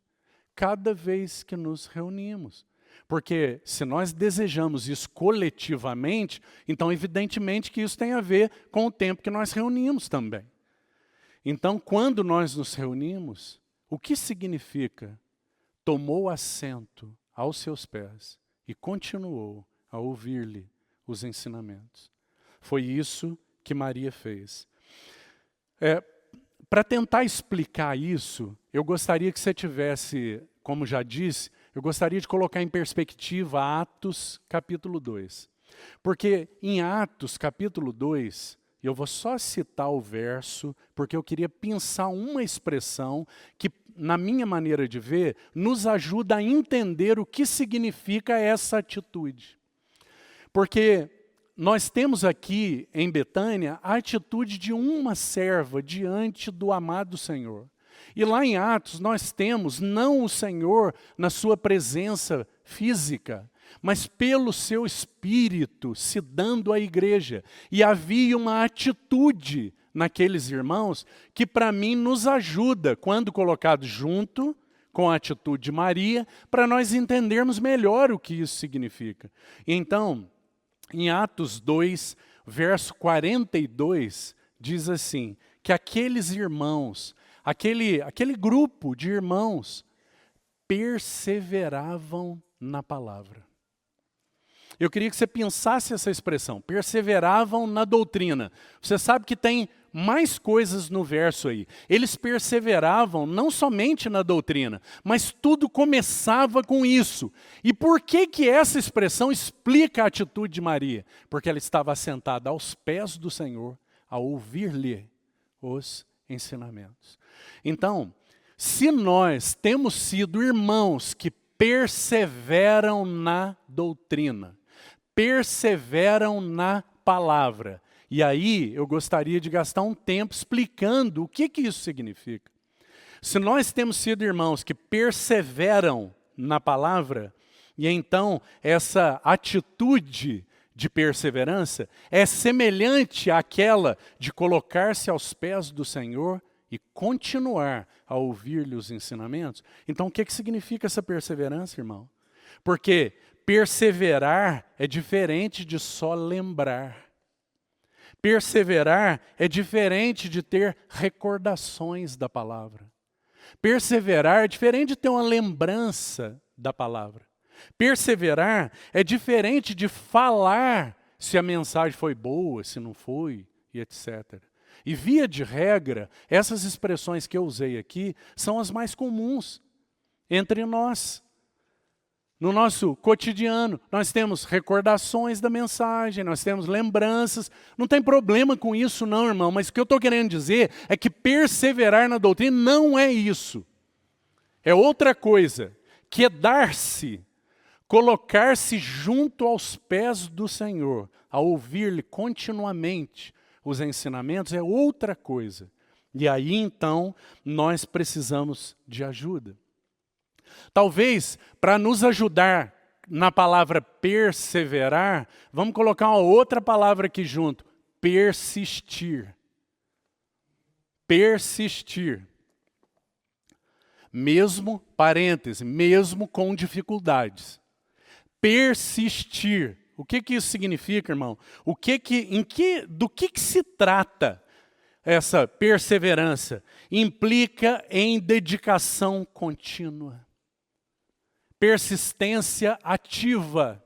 cada vez que nos reunimos. Porque se nós desejamos isso coletivamente, então evidentemente que isso tem a ver com o tempo que nós reunimos também. Então, quando nós nos reunimos, o que significa? Tomou assento aos seus pés e continuou a ouvir-lhe os ensinamentos. Foi isso que Maria fez. Para tentar explicar isso, eu gostaria que você tivesse, como já disse, eu gostaria de colocar em perspectiva Atos capítulo 2. Porque em Atos capítulo 2, eu vou só citar o verso, porque eu queria pensar uma expressão que, na minha maneira de ver, nos ajuda a entender o que significa essa atitude. Porque nós temos aqui em Betânia a atitude de uma serva diante do amado Senhor. E lá em Atos nós temos não o Senhor na sua presença física, mas pelo seu Espírito se dando à igreja. E havia uma atitude naqueles irmãos que para mim nos ajuda, quando colocado junto com a atitude de Maria, para nós entendermos melhor o que isso significa. Então, em Atos 2, verso 42, diz assim, que aqueles irmãos, aquele grupo de irmãos, perseveravam na palavra. Eu queria que você pensasse essa expressão, perseveravam na doutrina. Você sabe que tem mais coisas no verso aí. Eles perseveravam não somente na doutrina, mas tudo começava com isso. E por que essa expressão explica a atitude de Maria? Porque ela estava assentada aos pés do Senhor, a ouvir-lhe os ensinamentos. Então, se nós temos sido irmãos que perseveram na doutrina, perseveram na palavra, e aí eu gostaria de gastar um tempo explicando o que isso significa. Se nós temos sido irmãos que perseveram na palavra, e então essa atitude de perseverança é semelhante àquela de colocar-se aos pés do Senhor e continuar a ouvir-lhe os ensinamentos. Então o que significa essa perseverança, irmão? Porque perseverar é diferente de só lembrar. Perseverar é diferente de ter recordações da palavra. Perseverar é diferente de ter uma lembrança da palavra. Perseverar é diferente de falar se a mensagem foi boa, se não foi, e etc. E via de regra, essas expressões que eu usei aqui são as mais comuns entre nós. No nosso cotidiano, nós temos recordações da mensagem, nós temos lembranças. Não tem problema com isso não, irmão, mas o que eu estou querendo dizer é que perseverar na doutrina não é isso. É outra coisa, quedar-se, colocar-se junto aos pés do Senhor, a ouvir-lhe continuamente os ensinamentos, é outra coisa. E aí, então, nós precisamos de ajuda. Talvez, para nos ajudar na palavra perseverar, vamos colocar uma outra palavra aqui junto, persistir. Persistir. Mesmo, parêntese, mesmo com dificuldades. Persistir. O que isso significa, irmão? Do que se trata essa perseverança? Implica em dedicação contínua, persistência ativa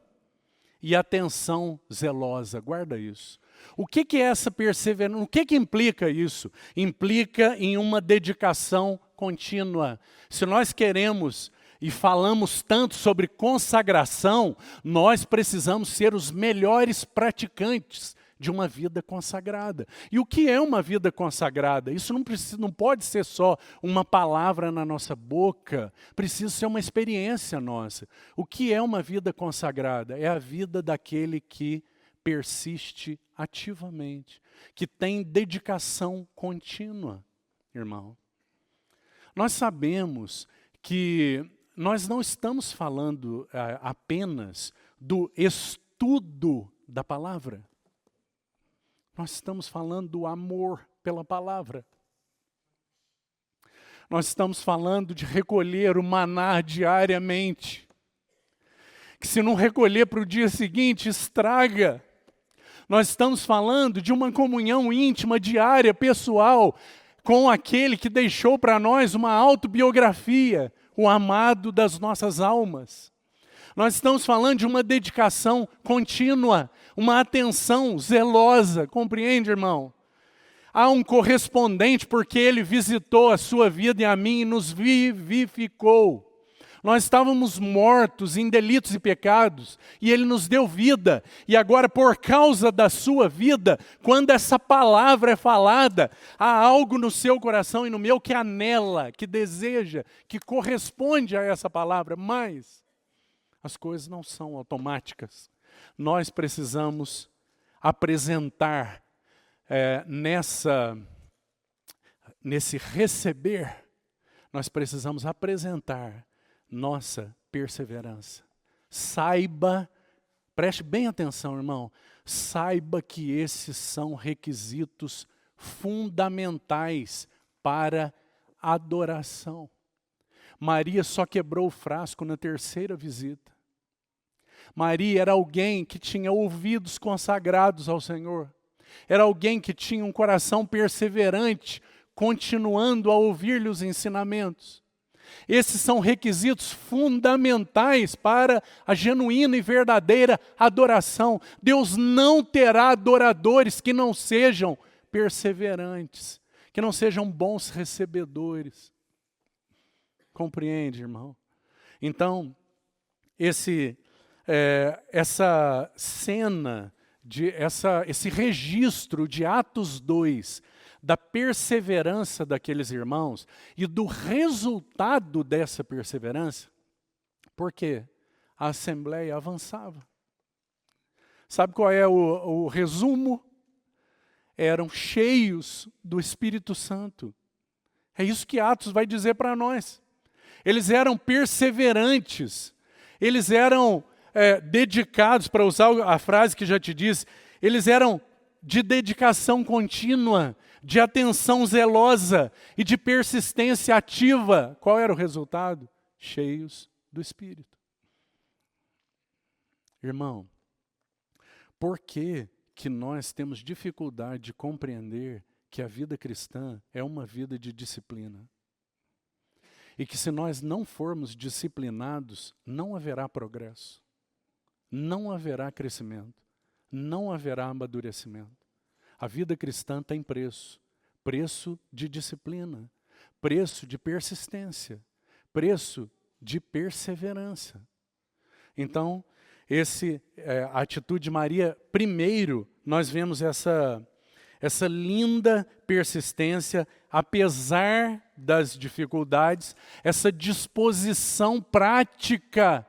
e atenção zelosa. Guarda isso. O que é essa perseverança? O que implica isso? Implica em uma dedicação contínua. Se nós queremos e falamos tanto sobre consagração, nós precisamos ser os melhores praticantes de uma vida consagrada. E o que é uma vida consagrada? Isso não pode ser só uma palavra na nossa boca, precisa ser uma experiência nossa. O que é uma vida consagrada? É a vida daquele que persiste ativamente, que tem dedicação contínua, irmão. Nós sabemos que nós não estamos falando apenas do estudo da palavra. Nós estamos falando do amor pela palavra. Nós estamos falando de recolher o maná diariamente. Que se não recolher para o dia seguinte, estraga. Nós estamos falando de uma comunhão íntima, diária, pessoal, com aquele que deixou para nós uma autobiografia, o amado das nossas almas. Nós estamos falando de uma dedicação contínua, uma atenção zelosa, compreende, irmão? Há um correspondente porque ele visitou a sua vida e a mim e nos vivificou. Nós estávamos mortos em delitos e pecados e ele nos deu vida. E agora, por causa da sua vida, quando essa palavra é falada, há algo no seu coração e no meu que anela, que deseja, que corresponde a essa palavra, mas as coisas não são automáticas. Nós precisamos apresentar nesse receber, nós precisamos apresentar nossa perseverança. saiba, preste bem atenção, irmão, saiba que esses são requisitos fundamentais para adoração. Maria só quebrou o frasco na terceira visita. Maria era alguém que tinha ouvidos consagrados ao Senhor. Era alguém que tinha um coração perseverante, continuando a ouvir-lhe os ensinamentos. Esses são requisitos fundamentais para a genuína e verdadeira adoração. Deus não terá adoradores que não sejam perseverantes, que não sejam bons recebedores. Compreende, irmão? Então, essa cena, esse registro de Atos 2, da perseverança daqueles irmãos e do resultado dessa perseverança, porque a assembleia avançava. Sabe qual é o resumo? Eram cheios do Espírito Santo. É isso que Atos vai dizer para nós. Eles eram perseverantes, eles eram dedicados, para usar a frase que já te disse, eles eram de dedicação contínua, de atenção zelosa e de persistência ativa. Qual era o resultado? Cheios do Espírito. Irmão, por que nós temos dificuldade de compreender que a vida cristã é uma vida de disciplina? E que se nós não formos disciplinados, não haverá progresso, não haverá crescimento, não haverá amadurecimento. A vida cristã tem preço, preço de disciplina, preço de persistência, preço de perseverança. Então, a atitude de Maria, primeiro, nós vemos essa linda persistência, apesar das dificuldades, essa disposição prática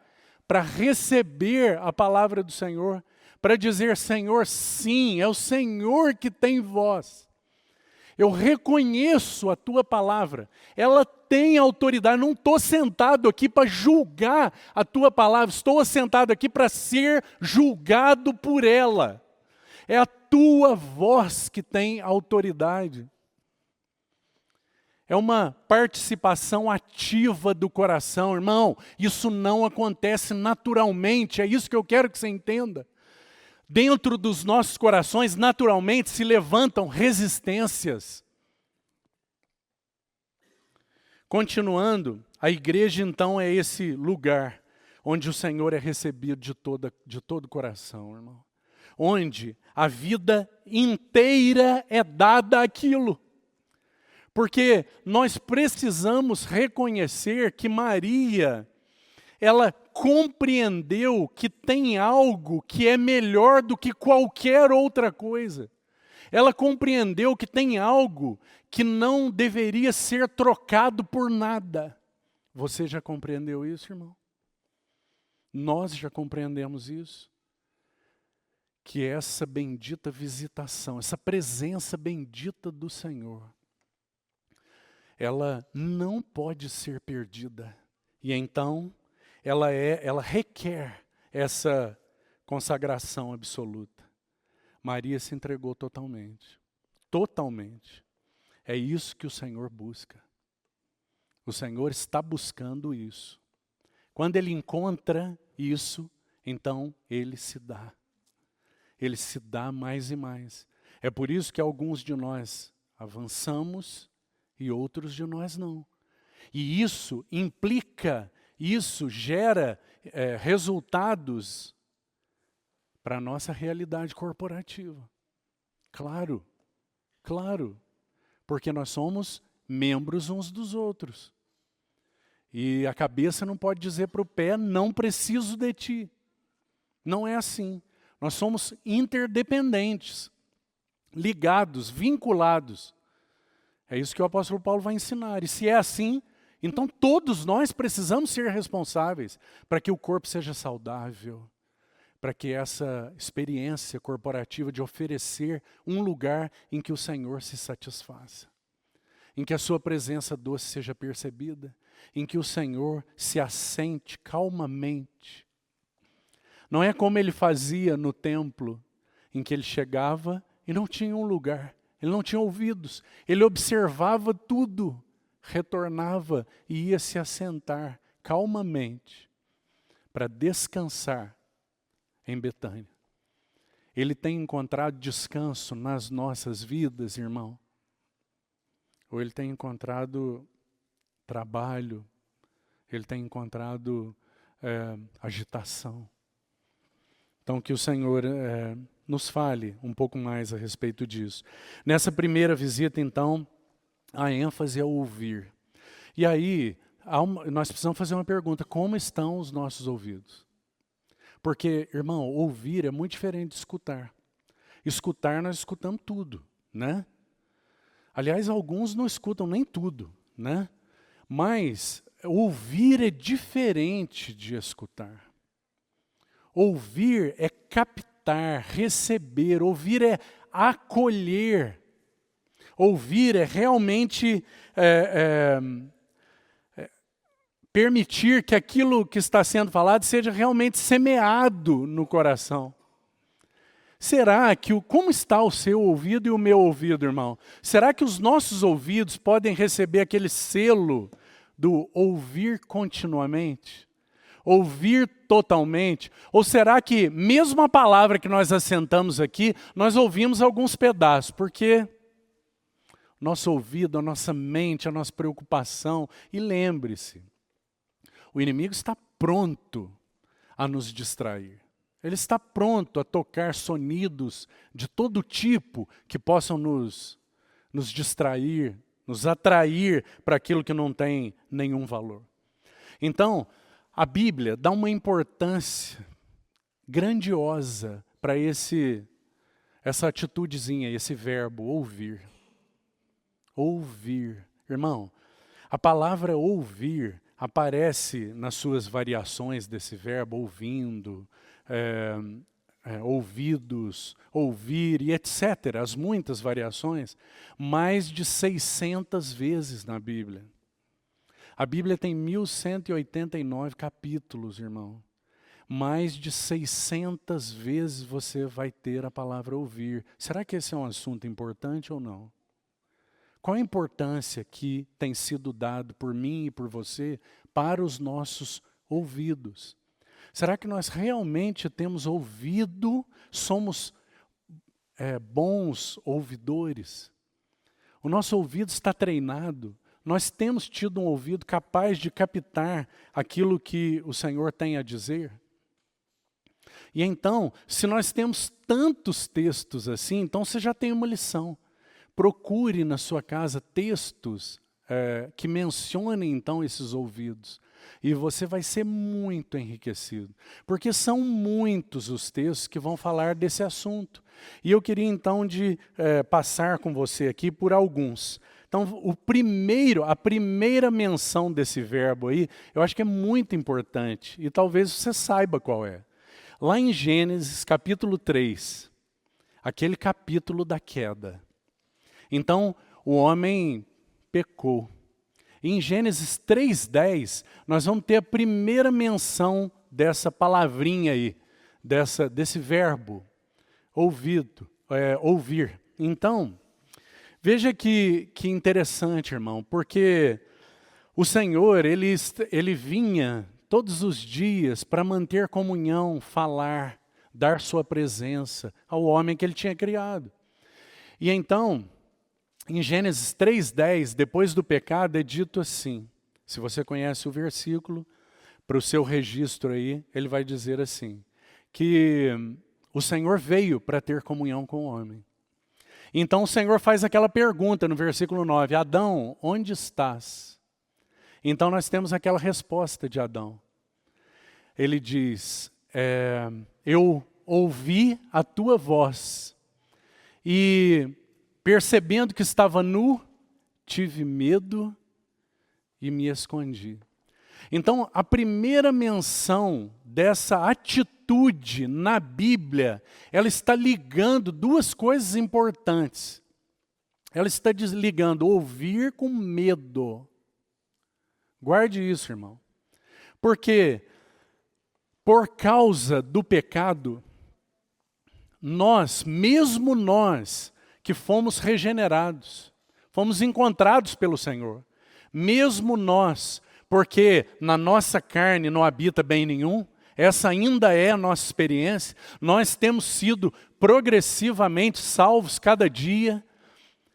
para receber a palavra do Senhor, para dizer, Senhor, sim, é o Senhor que tem voz. Eu reconheço a tua palavra, ela tem autoridade. Não estou sentado aqui para julgar a tua palavra, estou sentado aqui para ser julgado por ela. É a tua voz que tem autoridade. É uma participação ativa do coração, irmão. Isso não acontece naturalmente, é isso que eu quero que você entenda. Dentro dos nossos corações, naturalmente, se levantam resistências. Continuando, a igreja então é esse lugar onde o Senhor é recebido de todo o coração, irmão. Onde a vida inteira é dada àquilo. Porque nós precisamos reconhecer que Maria, ela compreendeu que tem algo que é melhor do que qualquer outra coisa. Ela compreendeu que tem algo que não deveria ser trocado por nada. Você já compreendeu isso, irmão? Nós já compreendemos isso. Que essa bendita visitação, essa presença bendita do Senhor, ela não pode ser perdida. E então, ela requer essa consagração absoluta. Maria se entregou totalmente. Totalmente. É isso que o Senhor busca. O Senhor está buscando isso. Quando Ele encontra isso, então Ele se dá. Ele se dá mais e mais. É por isso que alguns de nós avançamos e outros de nós não. E isso implica, isso gera resultados para a nossa realidade corporativa. Claro, claro. Porque nós somos membros uns dos outros. E a cabeça não pode dizer para o pé, não preciso de ti. Não é assim. Nós somos interdependentes, ligados, vinculados. É isso que o apóstolo Paulo vai ensinar. E se é assim, então todos nós precisamos ser responsáveis para que o corpo seja saudável, para que essa experiência corporativa de oferecer um lugar em que o Senhor se satisfaça, em que a sua presença doce seja percebida, em que o Senhor se assente calmamente Não é como ele fazia no templo, em que ele chegava e não tinha um lugar, ele não tinha ouvidos. Ele observava tudo, retornava e ia se assentar calmamente para descansar em Betânia. Ele tem encontrado descanso nas nossas vidas, irmão? Ou ele tem encontrado trabalho, ele tem encontrado agitação? Então, que o Senhor nos fale um pouco mais a respeito disso. Nessa primeira visita, então, a ênfase é ouvir. E aí, nós precisamos fazer uma pergunta: como estão os nossos ouvidos? Porque, irmão, ouvir é muito diferente de escutar. Escutar, nós escutamos tudo, né? Aliás, alguns não escutam nem tudo, né? Mas ouvir é diferente de escutar. Ouvir é captar, receber. Ouvir é acolher. Ouvir é realmente permitir que aquilo que está sendo falado seja realmente semeado no coração. Será que como está o seu ouvido e o meu ouvido, irmão? Será que os nossos ouvidos podem receber aquele selo do ouvir continuamente? Ouvir totalmente? Ou será que mesmo a palavra que nós assentamos aqui, nós ouvimos alguns pedaços? Porque nosso ouvido, a nossa mente, a nossa preocupação, e lembre-se, o inimigo está pronto a nos distrair. Ele está pronto a tocar sonidos de todo tipo que possam nos distrair, nos atrair para aquilo que não tem nenhum valor. Então, a Bíblia dá uma importância grandiosa para essa atitudezinha, esse verbo, ouvir. Ouvir. Irmão, a palavra ouvir aparece nas suas variações desse verbo, ouvindo, ouvidos, ouvir e etc. As muitas variações, mais de 600 vezes na Bíblia. A Bíblia tem 1189 capítulos, irmão. Mais de 600 vezes você vai ter a palavra ouvir. Será que esse é um assunto importante ou não? Qual a importância que tem sido dado por mim e por você para os nossos ouvidos? Será que nós realmente temos ouvido, somos bons ouvidores? O nosso ouvido está treinado. Nós temos tido um ouvido capaz de captar aquilo que o Senhor tem a dizer? E então, se nós temos tantos textos assim, então você já tem uma lição. Procure na sua casa textos que mencionem então esses ouvidos. E você vai ser muito enriquecido. Porque são muitos os textos que vão falar desse assunto. E eu queria então passar com você aqui por alguns. Então, a primeira menção desse verbo aí, eu acho que é muito importante. E talvez você saiba qual é. Lá em Gênesis capítulo 3, aquele capítulo da queda. Então, o homem pecou. Em Gênesis 3:10, nós vamos ter a primeira menção dessa palavrinha aí, desse verbo, ouvir. Então, veja que interessante, irmão, porque o Senhor, ele vinha todos os dias para manter comunhão, falar, dar sua presença ao homem que ele tinha criado. E então, em Gênesis 3:10, depois do pecado, é dito assim, se você conhece o versículo, para o seu registro aí, ele vai dizer assim, que o Senhor veio para ter comunhão com o homem. Então o Senhor faz aquela pergunta no versículo 9, Adão, onde estás? Então nós temos aquela resposta de Adão. Ele diz, eu ouvi a tua voz e percebendo que estava nu, tive medo e me escondi. Então, a primeira menção dessa atitude na Bíblia, ela está ligando duas coisas importantes. Ela está ligando ouvir com medo. Guarde isso, irmão. Porque por causa do pecado, mesmo nós que fomos regenerados, fomos encontrados pelo Senhor, mesmo nós, porque na nossa carne não habita bem nenhum, essa ainda é a nossa experiência, nós temos sido progressivamente salvos cada dia,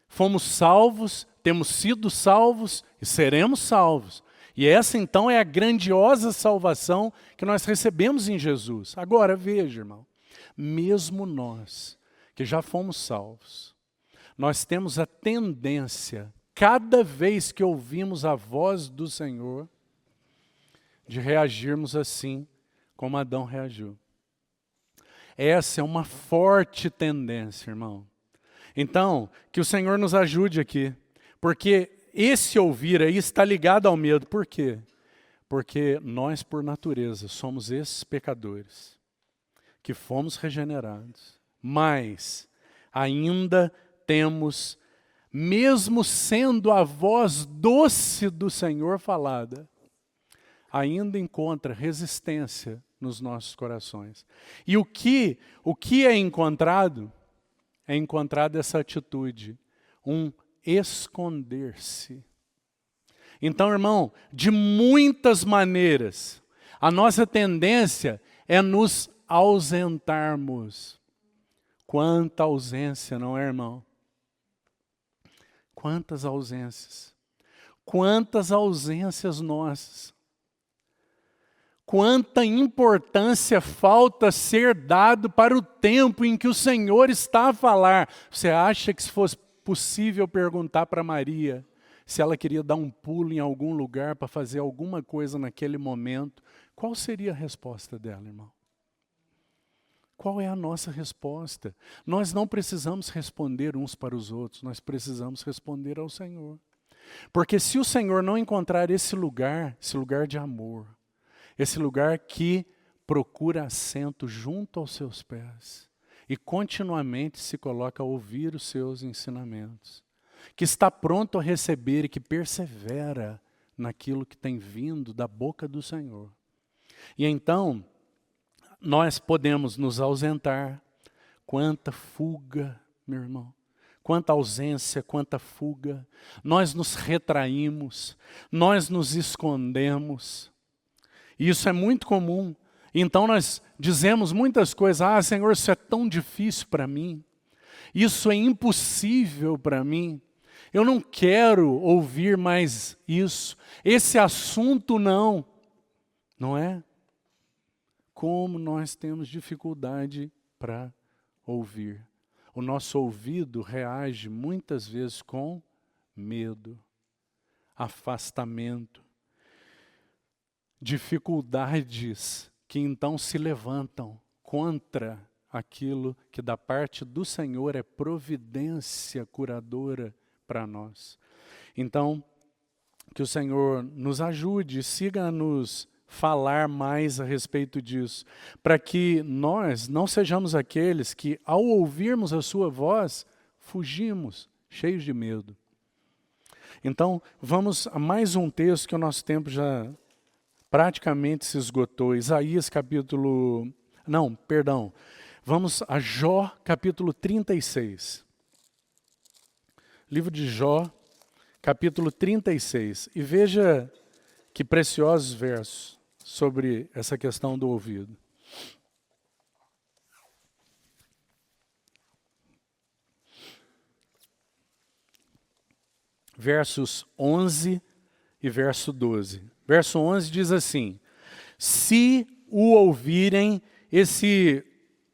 fomos salvos, temos sido salvos e seremos salvos. E essa então é a grandiosa salvação que nós recebemos em Jesus. Agora veja, irmão, mesmo nós que já fomos salvos, nós temos a tendência, cada vez que ouvimos a voz do Senhor, de reagirmos assim como Adão reagiu. Essa é uma forte tendência, irmão. Então, que o Senhor nos ajude aqui, porque esse ouvir aí está ligado ao medo. Por quê? Porque nós, por natureza, somos esses pecadores, que fomos regenerados, mas ainda temos, mesmo sendo a voz doce do Senhor falada, ainda encontra resistência nos nossos corações. E o que é encontrado? É encontrada essa atitude, um esconder-se. Então, irmão, de muitas maneiras, a nossa tendência é nos ausentarmos. Quanta ausência, não é, irmão? Quantas ausências. Quantas ausências nossas. Quanta importância falta ser dado para o tempo em que o Senhor está a falar. Você acha que se fosse possível perguntar para Maria se ela queria dar um pulo em algum lugar para fazer alguma coisa naquele momento, qual seria a resposta dela, irmão? Qual é a nossa resposta? Nós não precisamos responder uns para os outros, nós precisamos responder ao Senhor. Porque se o Senhor não encontrar esse lugar de amor, esse lugar que procura assento junto aos seus pés e continuamente se coloca a ouvir os seus ensinamentos, que está pronto a receber e que persevera naquilo que tem vindo da boca do Senhor. E então, nós podemos nos ausentar. Quanta fuga, meu irmão. Quanta ausência, quanta fuga. Nós nos retraímos, nós nos escondemos. E isso é muito comum. Então nós dizemos muitas coisas. Ah, Senhor, isso é tão difícil para mim. Isso é impossível para mim. Eu não quero ouvir mais isso. Esse assunto não. Não é? Como nós temos dificuldade para ouvir. O nosso ouvido reage muitas vezes com medo, afastamento, dificuldades que então se levantam contra aquilo que da parte do Senhor é providência curadora para nós. Então, que o Senhor nos ajude, siga a nos falar mais a respeito disso, para que nós não sejamos aqueles que, ao ouvirmos a sua voz, fugimos, cheios de medo. Então, vamos a mais um texto que o nosso tempo já praticamente se esgotou. Isaías capítulo... Não, perdão. Vamos a Jó capítulo 36. Livro de Jó, capítulo 36. E veja que preciosos versos sobre essa questão do ouvido. Versos 11 e verso 12. Verso 11 diz assim: se o ouvirem, esse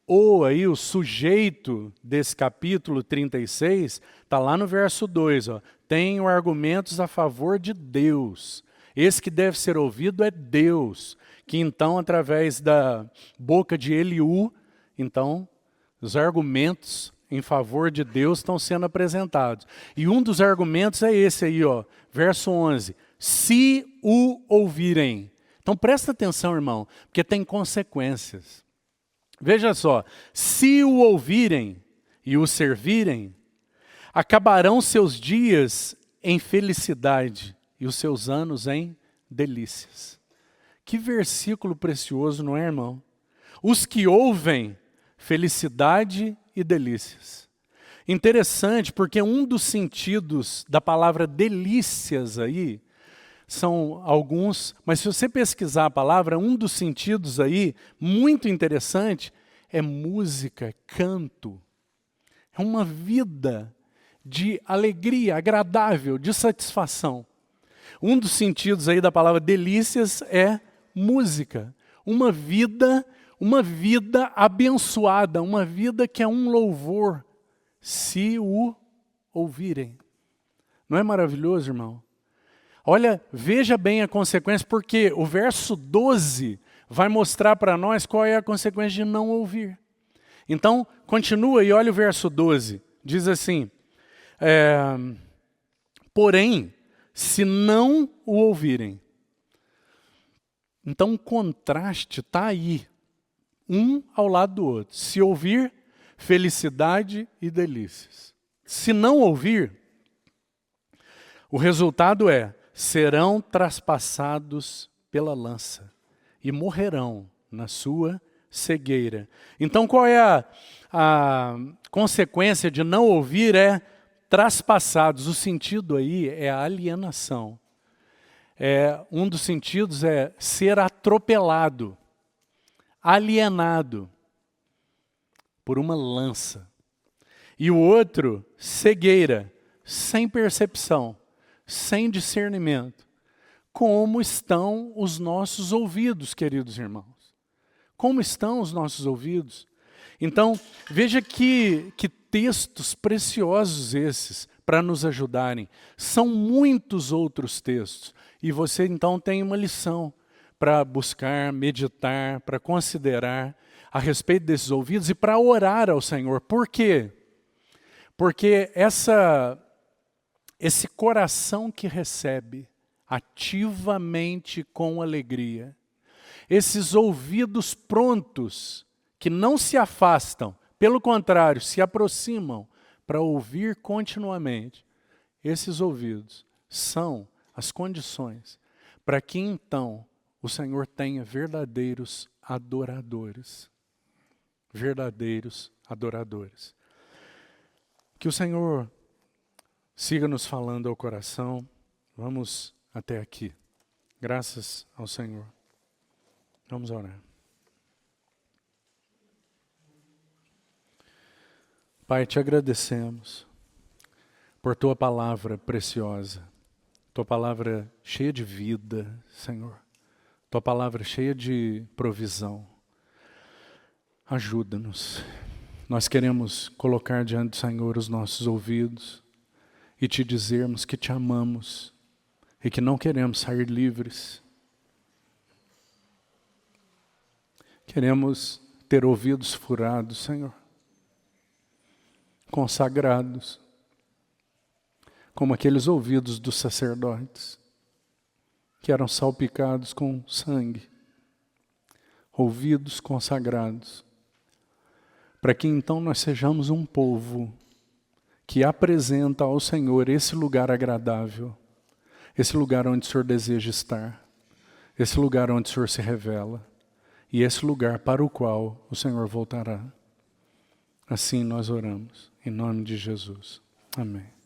ou aí, o sujeito desse capítulo 36, está lá no verso 2, ó, tenho argumentos a favor de Deus. Esse que deve ser ouvido é Deus, que então, através da boca de Eliú, então, os argumentos em favor de Deus estão sendo apresentados. E um dos argumentos é esse aí, ó, verso 11, se o ouvirem. Então presta atenção, irmão, porque tem consequências. Veja só, se o ouvirem e o servirem, acabarão seus dias em felicidade e os seus anos em delícias. Que versículo precioso, não é, irmão? Os que ouvem, felicidade e delícias. Interessante, porque um dos sentidos da palavra delícias aí, são alguns, mas se você pesquisar a palavra, um dos sentidos aí, muito interessante, é música, canto. É uma vida de alegria, agradável, de satisfação. Um dos sentidos aí da palavra delícias é música. Uma vida abençoada, uma vida que é um louvor, se o ouvirem. Não é maravilhoso, irmão? Olha, veja bem a consequência, porque o verso 12 vai mostrar para nós qual é a consequência de não ouvir. Então, continua e olha o verso 12. Diz assim, porém, se não o ouvirem. Então, o contraste está aí, um ao lado do outro. Se ouvir, felicidade e delícias. Se não ouvir, o resultado é, serão traspassados pela lança e morrerão na sua cegueira. Então, qual é a consequência de não ouvir? É traspassados. O sentido aí é a alienação. Um dos sentidos é ser atropelado, alienado por uma lança. E o outro, cegueira, sem percepção, sem discernimento. Como estão os nossos ouvidos, queridos irmãos? Como estão os nossos ouvidos? Então, veja que textos preciosos esses para nos ajudarem. São muitos outros textos. E você, então, tem uma lição para buscar, meditar, para considerar a respeito desses ouvidos e para orar ao Senhor. Por quê? Porque esse coração que recebe ativamente com alegria, esses ouvidos prontos, que não se afastam, pelo contrário, se aproximam para ouvir continuamente, esses ouvidos são as condições para que então o Senhor tenha verdadeiros adoradores. Verdadeiros adoradores. Que o Senhor siga nos falando ao coração. Vamos até aqui. Graças ao Senhor. Vamos orar. Pai, te agradecemos por tua palavra preciosa. Tua palavra cheia de vida, Senhor. Tua palavra cheia de provisão. Ajuda-nos. Nós queremos colocar diante do Senhor os nossos ouvidos e te dizermos que te amamos e que não queremos sair livres. Queremos ter ouvidos furados, Senhor, consagrados, como aqueles ouvidos dos sacerdotes, que eram salpicados com sangue, ouvidos consagrados, para que então nós sejamos um povo que apresenta ao Senhor esse lugar agradável, esse lugar onde o Senhor deseja estar, esse lugar onde o Senhor se revela, e esse lugar para o qual o Senhor voltará. Assim nós oramos, em nome de Jesus. Amém.